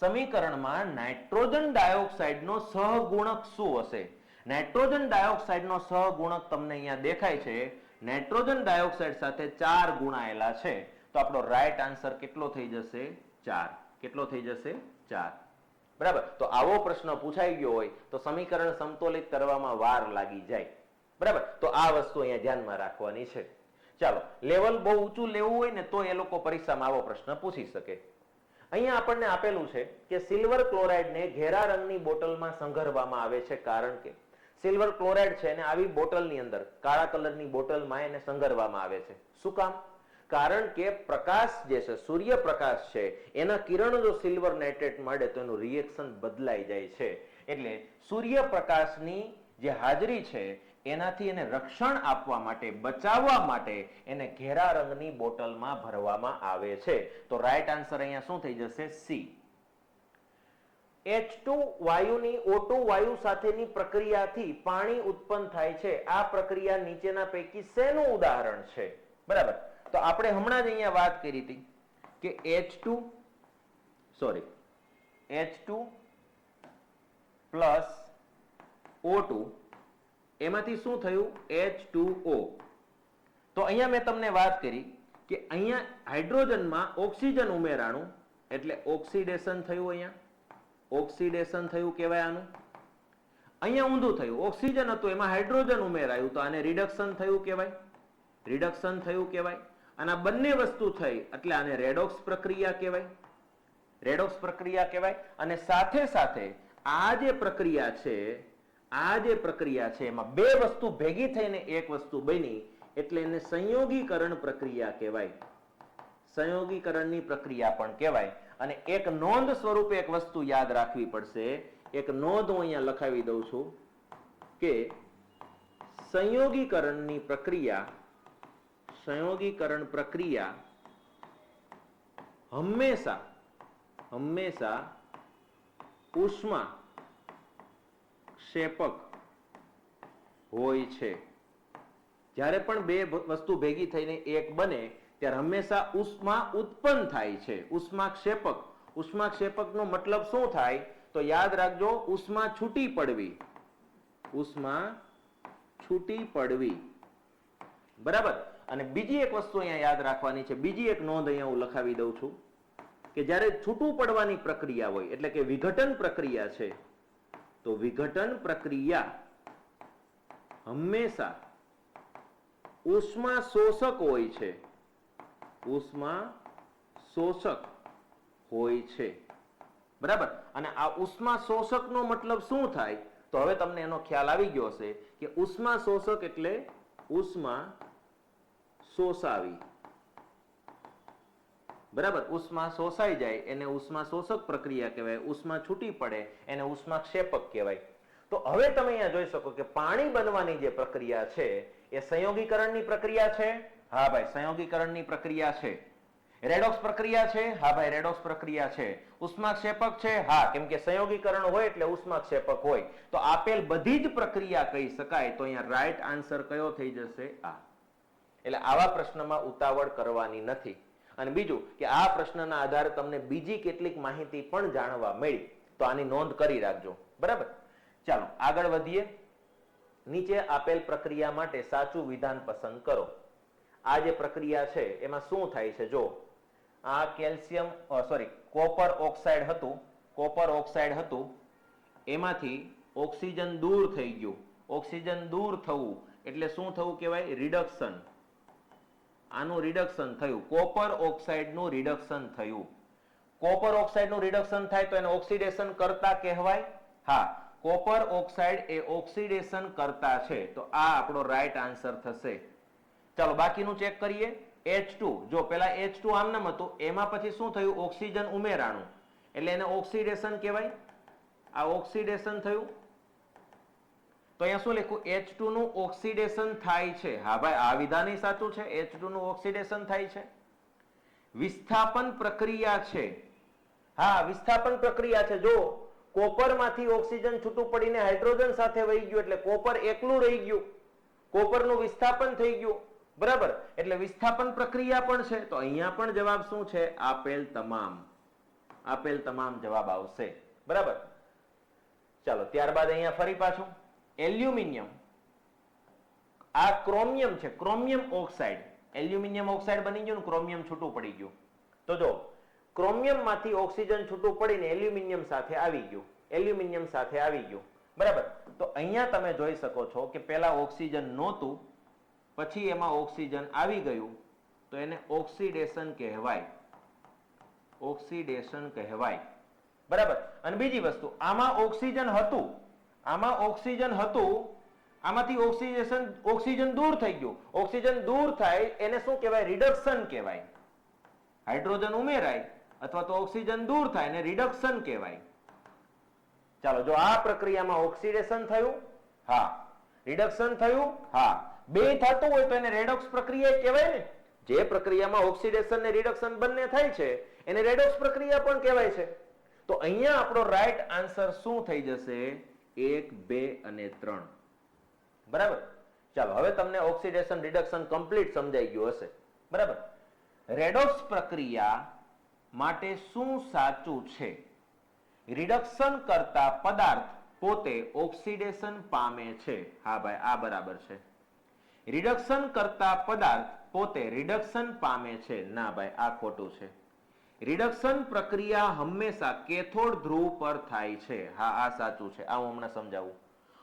સમીકરણમાં નાઇટ્રોજન ડાયોક્સાઇડનો સહગુણક શું હશે? નાઇટ્રોજન ડાયોક્સાઇડનો સહગુણક તમને અહીંયા દેખાય છે. નાઇટ્રોજન ડાયોક્સાઇડ સાથે 4 ગુણાયેલા છે. તો આપણો રાઈટ આન્સર કેટલો થઈ જશે? 4. કેટલો થઈ જશે? 4. બરાબર. તો આવો પ્રશ્ન પૂછાઈ ગયો હોય તો સમીકરણ સંતુલિત કરવામાં વાર લાગી જાય. બરાબર. તો આ વસ્તુ અહીંયા ધ્યાનમાં રાખવાની છે. ચાલો, લેવલ બહુ ઊંચું લેવું હોય ને તો એ લોકો પરીક્ષામાં આવો પ્રશ્ન પૂછી શકે. અહીંયા આપણને આપેલું છે કે સિલ્વર ક્લોરાઇડને ઘેરા રંગની બોટલમાં સંઘરવામાં આવે છે, કારણ કે સિલ્વર ક્લોરાઇડ છે ને આવી બોટલની અંદર કાળા કલરની બોટલમાં એને સંઘરવામાં આવે છે. શું કામ? કારણ કે પ્રકાશ જે છે, સૂર્યપ્રકાશ છે, એના કિરણ જો સિલ્વર નાઇટ્રેટ મળે તો એનું રિએક્શન બદલાઈ જાય છે. એટલે સૂર્યપ્રકાશની જે હાજરી છે એનાથી એને રક્ષણ આપવા માટે, બચાવવા માટે એને ઘેરા રંગની બોટલમાં ભરવામાં આવે છે. તો રાઈટ આન્સર અહીંયા શું થઈ જશે? સી. H2 વાયુની O2 વાયુ સાથેની પ્રક્રિયાથી પાણી ઉત્પન્ન થાય છે. આ પ્રક્રિયા નીચેના પૈકી શેનું ઉદાહરણ છે? બરાબર. તો આપણે હમણાં જ અહીંયા વાત કરી હતી કે H2 પ્લસ O2, એમાંથી શું થયું? H2O. તો અહીંયા મેં તમને વાત કરી કે અહીંયા હાઇડ્રોજનમાં ઓક્સિજન ઉમેરાણું એટલે ઓક્સિડેશન થયું. અહીંયા ઓક્સિડેશન થયું કહેવાય આનું. અહીંયા ઊંધું થયું, ઓક્સિજન હતું એમાં હાઇડ્રોજન ઉમેરાયું તો આને રિડક્શન થયું કહેવાય. રિડક્શન થયું કહેવાય. અને આ બંને વસ્તુ થઈ એટલે આને રેડોક્સ પ્રક્રિયા કહેવાય. રેડોક્સ પ્રક્રિયા કહેવાય. અને સાથે સાથે આ જે પ્રક્રિયા છે એમાં બે વસ્તુ ભેગી થઈને એક વસ્તુ બની એટલે એને સંયોગીકરણ પ્રક્રિયા કહેવાય. સંયોગીકરણની પ્રક્રિયા પણ કહેવાય. અને એક નોંધ સ્વરૂપે એક વસ્તુ યાદ રાખવી પડશે. એક નોંધ હું અહીંયા લખાવી દઉં છું કે સંયોગીકરણ પ્રક્રિયા હંમેશા ઉષ્મા ક્ષેપક હોય છે. જ્યારે પણ બે વસ્તુ ભેગી થઈને એક બને ત્યારે હંમેશા ઉષ્મા ઉત્પન્ન થાય છે. ઉષ્મા ક્ષેપકનો મતલબ શું થાય? તો યાદ રાખજો, ઉષ્મા છૂટી પડવી. બરાબર. અને બીજી એક વસ્તુ અહીંયા યાદ રાખવાની છે. બીજી એક નોંધ અહીંયા હું લખાવી દઉં છું કે જ્યારે છૂટું પડવાની પ્રક્રિયા હોય એટલે કે વિઘટન પ્રક્રિયા છે તો વિઘટન પ્રક્રિયા હંમેશા ઉષ્મા શોષક હોય છે. બરાબર. અને આ ઉષ્મા શોષકનો મતલબ શું થાય? તો હવે તમને એનો ખ્યાલ આવી ગયો હશે કે ઉષ્મા શોષક એટલે ઉષ્મા શોષાવી. બરાબર. ઉષ્મા શોષાઈ જાય એને ઉષ્મા શોષક પ્રક્રિયા કહેવાય. ઉષ્મા છૂટી પડે એને ઉષ્મા ક્ષેપક કહેવાય. તો હવે તમે અહીંયા જોઈ શકો કે પાણી બનવાની જે પ્રક્રિયા છે એ સંયોગીકરણની પ્રક્રિયા છે. હા ભાઈ, સંયોગીકરણની પ્રક્રિયા છે. રેડોક્સ પ્રક્રિયા છે. હા ભાઈ, રેડોક્સ પ્રક્રિયા છે. ઉષ્માક્ષેપક છે. હા, કેમ કે સંયોગીકરણ હોય એટલે ઉષ્માક્ષેપક હોય. તો આપેલ બધી જ પ્રક્રિયા કહી શકાય. તો અહીંયા રાઈટ આન્સર કયો થઈ જશે? આ. એટલે આવા પ્રશ્નમાં ઉતાવળ કરવાની નથી. અને બીજું કે આ પ્રશ્નના આધારે તમને બીજી કેટલીક માહિતી પણ જાણવા મળી તો આની નોંધ કરી રાખજો. બરાબર. ચાલો આગળ વધીએ. નીચે આપેલ પ્રક્રિયા માટે સાચું વિધાન પસંદ કરો. આ જે પ્રક્રિયા છે એમાં શું થાય છે? જો આ કોપર ઓક્સાઇડ હતું એમાંથી ઓક્સિજન દૂર થઈ ગયું. ઓક્સિજન દૂર થવું એટલે શું થવું કહેવાય? રિડક્શન. આનું રિડક્શન થયું. કોપર ઓક્સાઇડનું રિડક્શન થયું. કોપર ઓક્સાઇડનું રિડક્શન થાય તો એને ઓક્સિડેશન કરતા કહેવાય. હા, કોપર ઓક્સાઇડ એ ઓક્સિડેશન કરતા છે. તો આ આપણો રાઈટ આન્સર થશે. ચાલો બાકીનું ચેક કરીએ. H2, જો પેલા H2 આમનામ હતું એમાં પછી શું થયું? ઓક્સિજન ઉમેરાણું એટલે એને ઓક્સિડેશન કહેવાય. આ ઓક્સિડેશન થયું. તો અહીંયા શું લખ્યું? H2 નું ઓક્સિડેશન થાય છે. હા ભાઈ, આ વિધાન સાચું છે. H2 નું ઓક્સિડેશન થાય છે. વિસ્થાપન પ્રક્રિયા છે. હા, વિસ્થાપન પ્રક્રિયા છે. જો કોપરમાંથી ઓક્સિજન છૂટું પડીને હાઇડ્રોજન સાથે વહી ગયું એટલે કોપર એકલું રહી ગયું. કોપરનું વિસ્થાપન થઈ ગયું. બરાબર. એટલે વિસ્થાપન પ્રક્રિયા પણ છે. તો અહીંયા પણ જવાબ શું છે? આપેલ તમામ જવાબ આવશે. બરાબર. ચાલો ત્યારબાદ અહીંયા ફરી પાછું એલ્યુમિનિયમ. આ ક્રોમિયમ છે. Chromium oxide. એલ્યુમિનિયમ ઓક્સાઇડ બની ગયું, ક્રોમિયમ છૂટું પડી ગયું. તો જો ક્રોમિયમ માંથી ઓક્સિજન છૂટું પડીને એલ્યુમિનિયમ સાથે આવી ગયું. બરાબર. તો અહીંયા તમે જોઈ શકો છો કે પેલા ઓક્સિજન નહોતું, પછી એમાં ઓક્સિજન આવી ગયું તો એને ઓક્સિડેશન કહેવાય. બરાબર. અને બીજી વસ્તુ, આમાં ઓક્સિજન હતું, આમાંથી ઓક્સિજન દૂર થઈ ગયું. ઓક્સિજન દૂર થાય એને શું કહેવાય? રિડક્શન કહેવાય. હાઇડ્રોજન ઉમેરાય અથવા તો ઓક્સિજન દૂર થાય એને રિડક્શન કહેવાય. ચાલો, જો આ પ્રક્રિયામાં ઓક્સિડેશન થયું, હા. રિડક્શન થયું, હા. બે થતું હોય તો એને રેડોક્સ પ્રક્રિયા કહેવાય ને. જે પ્રક્રિયામાં ઓક્સિડેશન ને રિડક્શન બંને થાય છે એને રેડોક્સ પ્રક્રિયા પણ કહેવાય છે. તો અહીંયા આપણો રાઈટ આન્સર શું થઈ જશે? 1, 2 અને 3. બરાબર. ચાલો હવે તમને ઓક્સિડેશન રિડક્શન કમ્પ્લીટ સમજાઈ ગયું હશે. બરાબર. રેડોક્સ પ્રક્રિયા માટે શું સાચું છે? રિડક્શન કરતા પદાર્થ પોતે ઓક્સિડેશન પામે છે. હા ભાઈ, આ બરાબર છે. રિડક્શન કરતા પદાર્થ પોતે રિડક્શન પામે છે. ના ભાઈ, આ ખોટું છે. રિડક્શન પ્રક્રિયા હંમેશા કેથોડ ધ્રુવ પર થાય છે. હા, આ સાચું છે. આ હું હમણાં સમજાવું.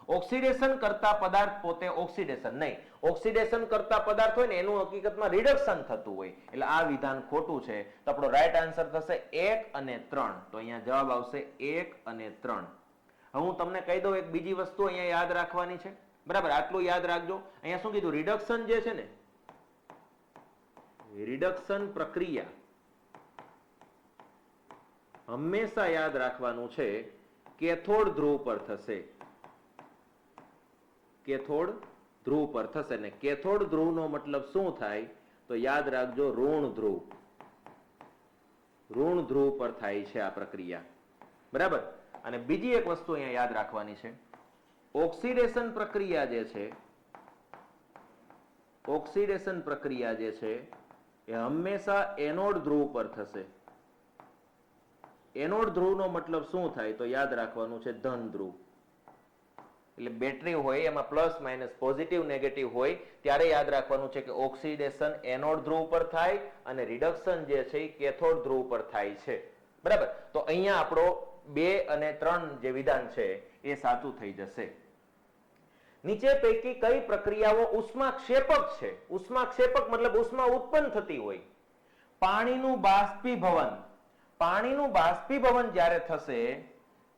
ઓક્સિડેશન કરતા પદાર્થ પોતે ઓક્સિડેશન નહીં, ઓક્સિડેશન કરતા પદાર્થ હોય ને એનું હકીકતમાં રિડક્શન થતું હોય, એટલે આ વિધાન ખોટું છે. તો આપણો રાઈટ આન્સર થશે 1 અને 3. તો અહીંયા જવાબ આવશે 1 અને 3. હવે હું તમને કહી દઉં એક બીજી વસ્તુ અહીંયા યાદ રાખવાની છે. બરાબર, આટલું યાદ રાખજો. અહીંયા શું કીધું? રિડક્શન જે છે ને, રિડક્શન પ્રક્રિયા હંમેશા યાદ રાખવાનું છે કેથોડ ધ્રુવ પર થશે. કેથોડ ધ્રુવ પર થશે ને કેથોડ ધ્રુવનો મતલબ શું થાય? તો યાદ રાખજો, ઋણ ધ્રુવ. ઋણ ધ્રુવ પર થાય છે આ પ્રક્રિયા. બરાબર. અને બીજી એક વસ્તુ અહીંયા યાદ રાખવાની છે, ઓક્સિડેશન પ્રક્રિયા જે છે, ઓક્સિડેશન પ્રક્રિયા જે છે એ હંમેશા એનોડ ધ્રુવ પર થશે. એનોડ ધ્રુવનો મતલબ શું થાય? તો યાદ રાખવાનું છે ધન ધ્રુવ. એટલે બેટરી હોય એમાં પ્લસ માઇનસ પોઝિટિવ નેગેટિવ હોય ત્યારે યાદ રાખવાનું છે કે ઓક્સિડેશન એનોડ ધ્રુવ પર થાય અને રિડક્શન જે છે એ કેથોડ ધ્રુવ પર થાય છે. બરાબર. તો અહીંયા આપણો 2 અને 3 જે વિધાન છે એ સાચું થઈ જશે. નીચે પૈકી કઈ પ્રક્રિયાઓ ઉષ્માક્ષેપક છે? ઉષ્માક્ષેપક મતલબ ઉષ્મા ઉત્પન્ન થતી હોય. પાણીનું બાષ્પીભવન. પાણીનું બાષ્પીભવન જ્યારે થશે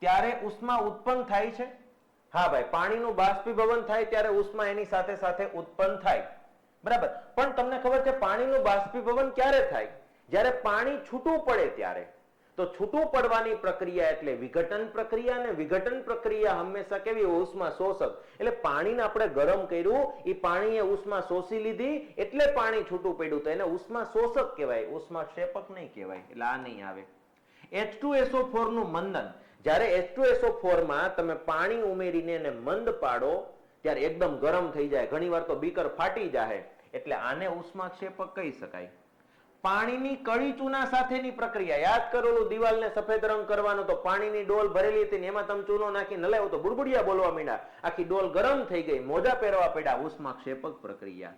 ત્યારે ઉષ્મા ઉત્પન્ન થાય છે. હા ભાઈ, પાણીનું બાષ્પીભવન થાય ત્યારે ઉષ્મા એની સાથે સાથે ઉત્પન્ન થાય. બરાબર. પણ તમને ખબર છે પાણીનું બાષ્પીભવન ક્યારે થાય? જ્યારે પાણી છૂટું પડે ત્યારે. તો છૂટું પડવાની પ્રક્રિયા એટલે વિઘટન પ્રક્રિયા, અને વિઘટન પ્રક્રિયા હંમેશા કેવી? ઉષ્મા શોષક. એટલે પાણીને આપણે ગરમ કર્યું, એ પાણીએ ઉષ્મા શોષી લીધી એટલે પાણી છૂટું પડ્યું, તો એને ઉષ્મા શોષક કહેવાય, ઉષ્માક્ષેપક નહીં કહેવાય. એટલે આ નહીં આવે. H2SO4 નું મંદન. જ્યારે H2SO4 માં તમે પાણી ઉમેરીને એને મંદ પાડો ત્યારે એકદમ ગરમ થઈ જાય, ઘણીવાર તો બીકર ફાટી જાય, એટલે આને ઉષ્માક્ષેપક કહી શકાય. પાણીની કળી ચૂના સાથેની પ્રક્રિયા યાદ કરેલું, દિવાલને સફેદ રંગ કરવાનો, તો પાણીની ડોલ ભરેલી હતી ને એમાં તમે ચૂનો નાખી નલાવ્યો તો બુડબુડિયા બોલવા માંડ્યા, આખી ડોલ ગરમ થઈ ગઈ, મોજા પહેરવા પડ્યા, ઉષ્માક્ષેપક પ્રક્રિયા.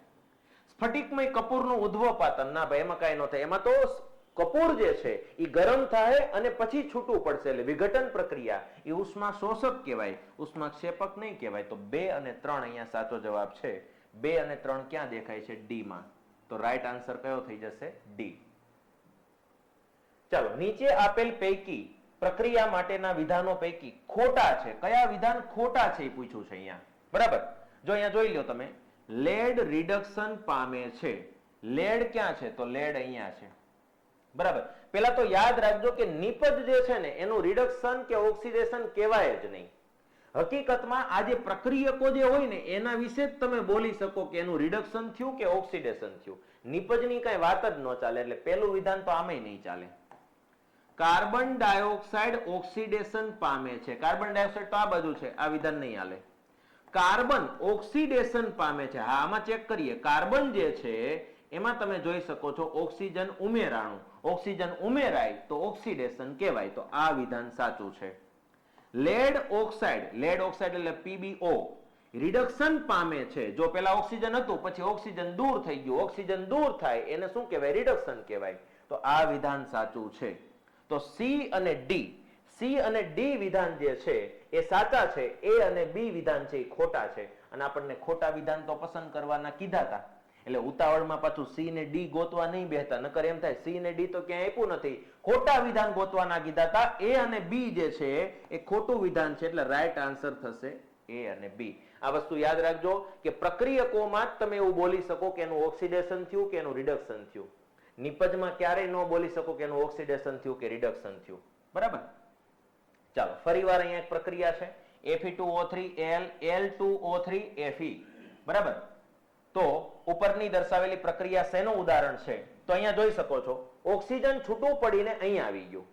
સ્ફટિકમય કપૂરનું ઉદ્ધવપાતન. ના ભાઈ, એમાં કાંઈ ન થાય. એમાં તો કપૂર જે છે એ ગરમ થાય અને પછી છૂટું પડશે, એટલે વિઘટન પ્રક્રિયા. એ ઉષ્મા શોષક કહેવાય, ઉષ્માક્ષેપક નહીં કહેવાય. તો 2 અને 3 અહીંયા સાચો જવાબ છે. 2 અને 3 ક્યાં દેખાય છે? ડી માં. તો રાઈટ આન્સર કયો થઈ જશે? ડી. ચાલો, નીચે આપેલ પૈકી પ્રક્રિયા માટેના વિધાનો પૈકી ખોટા છે. કયા વિધાન ખોટા છે એ પૂછ્યું છે અહીંયા. બરાબર. જો અહીંયા જોઈ લો તમે, લેડ રિડક્શન પામે છે. લેડ ક્યાં છે? તો લેડ અહીંયા છે. બરાબર. પેલા તો યાદ રાખજો કે નિપજ જે છે ને એનું રિડક્શન કે ઓક્સિડેશન કહેવાય જ નહીં. હકીકતમાં આ જે પ્રક્રિયકો જે હોય ને એના વિશે જ તમે બોલી શકો કે એનું રિડક્શન થયું કે ઓક્સિડેશન થયું. નિપજની કઈ વાત જ ન ચાલે. એટલે પેલું વિધાન તો આમે નહીં ચાલે. કાર્બન ડાયોક્સાઇડ ઓક્સિડેશન પામે છે. કાર્બન ડાયોક્સાઇડ તો આ બાજુ છે, આ વિધાન નહીં હાલે. કાર્બન ઓક્સિડેશન પામે છે. હા, આમાં ચેક કરીએ. કાર્બન જે છે એમાં તમે જોઈ શકો છો ઓક્સિજન ઉમેરાણું. ઓક્સિજન ઉમેરાય તો ઓક્સિડેશન કહેવાય. તો આ વિધાન સાચું છે. લેડ ઓક્સાઇડ, લેડ ઓક્સાઇડ એટલે PbO રિડક્શન પામે છે. જો પેલા ઓક્સિજન હતું પછી ઓક્સિજન દૂર થઈ ગયું, ઓક્સિજન દૂર થાય એને શું કહેવાય? રિડક્શન કહેવાય. તો આ વિધાન સાચું છે. તો C અને D, C અને D વિધાન જે છે એ સાચા છે. A અને B વિધાન છે એ ખોટા છે. અને આપણને ખોટા વિધાન તો પસંદ કરવાના કીધા હતા, એટલે ઉતાવળમાં પાછું C ને D ગોતવા નહીં બેહતા, નકર એમ થાય C ને D તો ક્યાંય આપ્યું નથી, ખોટા વિધાન ગોતવાના કીધા હતા. A અને B જે છે એ ખોટું વિધાન છે, એટલે રાઈટ આન્સર થશે A અને B. આ વસ્તુ યાદ રાખજો કે પ્રક્રિયકોમાં જ તમે એવું બોલી શકો કે એનું ઓક્સિડેશન થયું કે એનું રિડક્શન થયું. નિપજમાં ક્યારેય ન બોલી શકો કે એનું ઓક્સિડેશન થયું કે રિડક્શન થયું. બરાબર. ચાલો, ફરીવાર અહીંયા એક પ્રક્રિયા છે, Fe2O3Al Al2O3 Fe. બરાબર. તો ઉપરની દર્શાવેલી પ્રક્રિયા શેનું ઉદાહરણ છે? તો અહીંયા જોઈ શકો છો ઓક્સિજન છૂટું પડીને અહીંયા આવી ગયું.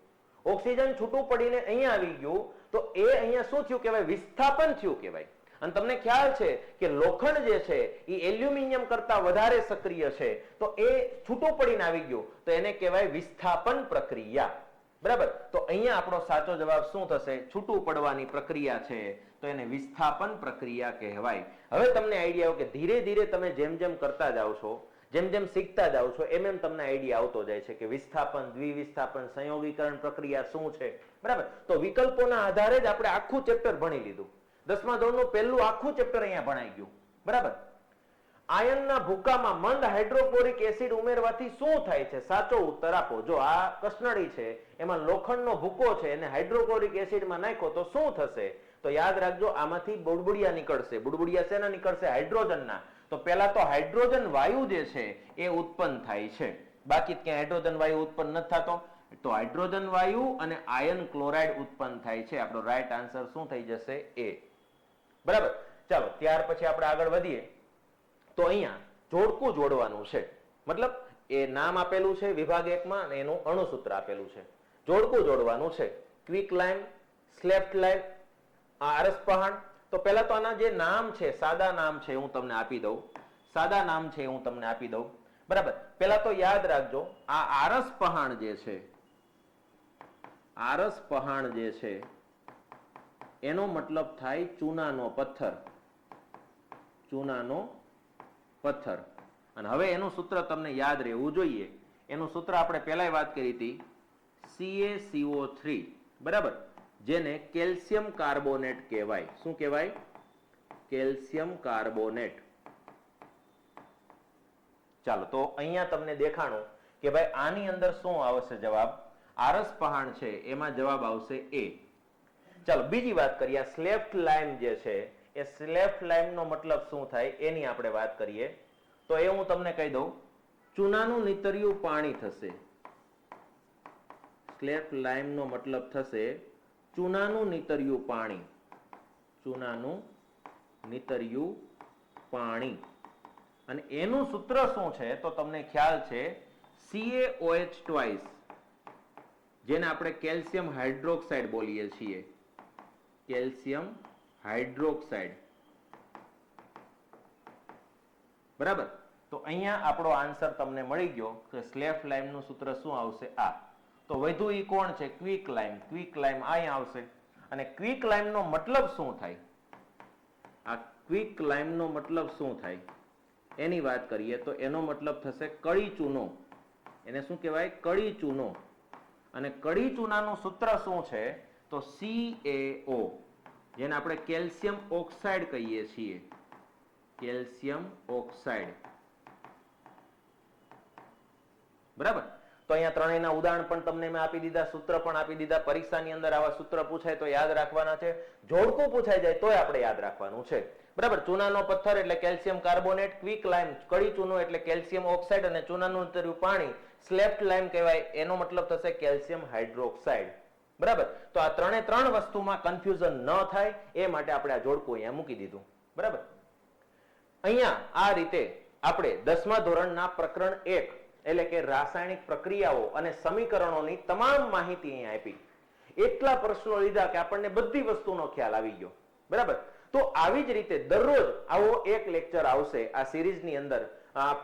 ઓક્સિજન છૂટું પડીને અહીંયા આવી ગયું તો એ અહીંયા શું થયું કહેવાય? વિસ્થાપન થયું કહેવાય. અને તમને ખ્યાલ છે કે લોખંડ જે છે એ એલ્યુમિનિયમ કરતા વધારે સક્રિય છે, તો એ છૂટું પડીને આવી ગયું તો એને કહેવાય વિસ્થાપન પ્રક્રિયા. બરાબર. તો અહીંયા આપણો સાચો જવાબ શું થશે? છૂટું પડવાની પ્રક્રિયા છે તો એને વિસ્થાપન પ્રક્રિયા કહેવાય. હવે તમને આઈડિયા આવ્યો કે ધીરે ધીરે તમે જેમ જેમ કરતા જાઓ છો, જેમ જેમ શીખતા જાઓ છો, એમ એમ તમને આઈડિયા આવતો જાય છે કે વિસ્થાપન, દ્વિવિસ્થાપન, સંયોગીકરણ પ્રક્રિયા શું છે. બરાબર. તો વિકલ્પોના આધારે જ આપણે આખું ચેપ્ટર ભણી લીધું. 10મા ધોરણનું પહેલું આખું ચેપ્ટર અહીંયા ભણાઈ ગયું. બરાબર. આયનના ભૂકામાં મંદ હાઇડ્રોક્લોરિક એસિડ ઉમેરવાથી શું થાય છે? સાચો ઉત્તર આપો. જો આ કસનળી છે, એમાં લોખંડનો ભૂકો છે, એને હાઇડ્રોક્લોરિક એસિડમાં નાખો તો શું થશે? તો યાદ રાખજો, આમાંથી બુડબુડિયા નીકળશે. બુડબુડિયા શેના નીકળશે? હાઇડ્રોજનના. તો પહેલા તો હાઇડ્રોજન વાયુ જે છે એ ઉત્પન્ન થાય છે. બાકી ક્યાં હાઇડ્રોજન વાયુ ઉત્પન્ન નથી થતો. તો હાઇડ્રોજન વાયુ અને આયન ક્લોરાઇડ ઉત્પન્ન થાય છે. આપણો રાઈટ આન્સર શું થઈ જશે? એ. બરાબર. ચાલો ત્યાર પછી આપણે આગળ વધીએ. તો અહીંયા જોડકું જોડવાનું છે. મતલબ એ નામ આપેલું છે વિભાગ 1 માં અને એનું અણુસૂત્ર આપેલું છે. જોડકું જોડવાનું છે. ક્વિક લાઇમ, સ્લેફ્ટ લાઇમ, આરસપહાણ. તો પહેલા તો આના જે નામ છે, સાદા નામ છે, હું તમને આપી દઉં. સાદા નામ છે હું તમને આપી દઉં. બરાબર. પહેલા તો યાદ રાખજો, આ આરસપહાણ જે છે, આરસપહાણ જે છે એનો મતલબ થાય ચૂનાનો પથ્થર. ચૂનાનો પથ્થર. અને હવે એનું સૂત્ર તમને યાદ રહેવું જોઈએ. એનું સૂત્ર આપણે પહેલા વાત કરી હતી, CaCO3. બરાબર. જેને કેલ્શિયમ કાર્બોનેટ કહેવાય. શું કહેવાય? Calcium carbonate. ચાલો તો અહીંયા તમને દેખાણું કે ભાઈ આની અંદર શું આવશે જવાબ? આરસપહાણ છે એમાં જવાબ આવશે એ. ચાલો બીજી વાત કરીએ. સ્લેફ્ટ લાઇમ જે છે એ સ્લેફ્ટ લાઇમ નો મતલબ શું થાય એની આપણે વાત કરીએ. તો એ હું તમને કહી દઉં, ચૂનાનું નીતર્યું પાણી થશે. સ્લેફ્ટ લાઇમ નો મતલબ થશે ચૂનાનું નીતર્યું પાણી. ચૂનાનું નીતર્યું પાણી. અને એનું સૂત્ર શું છે તો તમને ખ્યાલ છે, CaOH ટ્વાઇસ, જેને આપણે કેલ્શિયમ હાઇડ્રોક્સાઇડ બોલીએ છીએ. Calcium hydroxide. બરાબર. તો અહીંયા આપણો આન્સર તમને મળી ગયો કે સ્લેફ્ટ લાઇમ નું સૂત્ર શું આવશે? આ. તો વધુ ઈ કોણ છે? ક્વિક લાઇમ. ક્વિક લાઇમ અહીંયા આવશે. અને ક્વિક લાઇમ નો મતલબ શું થાય? આ ક્વિક લાઇમ નો મતલબ શું થાય એની વાત કરીએ તો એનો મતલબ થશે કળી ચૂનો. એને શું કહેવાય? કળી ચૂનો. અને કળી ચૂનાનું સૂત્ર શું છે તો CaO, જેને આપણે કેલ્શિયમ ઓક્સાઇડ કહીએ છીએ. Calcium oxide. બરાબર. તો અહીંયા ત્રણેયના ઉદાહરણ પણ તમને મેં આપી દીધા, સૂત્ર પણ આપી દીધા. પરીક્ષાની અંદર આવા સૂત્ર પૂછાય તો યાદ રાખવાના છે. જોડકું પૂછાઈ જાય તોય આપણે યાદ રાખવાનું છે. બરાબર. ચૂનાનો પથ્થર એટલે કેલ્શિયમ કાર્બોનેટ, ક્વિક લાઇમ કળી ચૂનો એટલે કેલ્શિયમ ઓક્સાઇડ, અને ચૂનાનું નીતર્યું પાણી સ્લેફ્ટ લાઇમ કહેવાય. એનો મતલબ થશે કેલ્શિયમ હાઇડ્રોક્સાઇડ. બરાબર. તો આ ત્રણ વસ્તુમાં કન્ફ્યુઝન ન થાય એ માટે આપણે આ જોડકું અહીંયા મૂકી દીધું. બરાબર. અહીંયા આ રીતે આપણે 10મા ધોરણના પ્રકરણ 1 એટલે કે રાસાયણિક પ્રક્રિયાઓ અને સમીકરણોની તમામ માહિતી અહીંયા આપી. એટલા પ્રશ્નો લીધા કે આપણને બધી વસ્તુનો ખ્યાલ આવી ગયો. બરાબર. તો આવી જ રીતે દરરોજ આવો એક લેક્ચર આવશે આ સિરીઝની અંદર.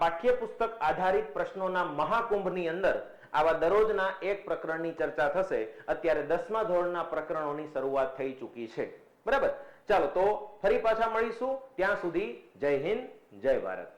પાઠ્યપુસ્તક આધારિત પ્રશ્નોના મહાકુંભની અંદર આવા દરરોજના એક પ્રકરણની ચર્ચા થશે. અત્યારે 10મા ધોરણના પ્રકરણોની શરૂઆત થઈ ચૂકી છે. બરાબર. ચાલો તો ફરી પાછા મળીશું. ત્યાં સુધી જય હિન્દ, જય ભારત.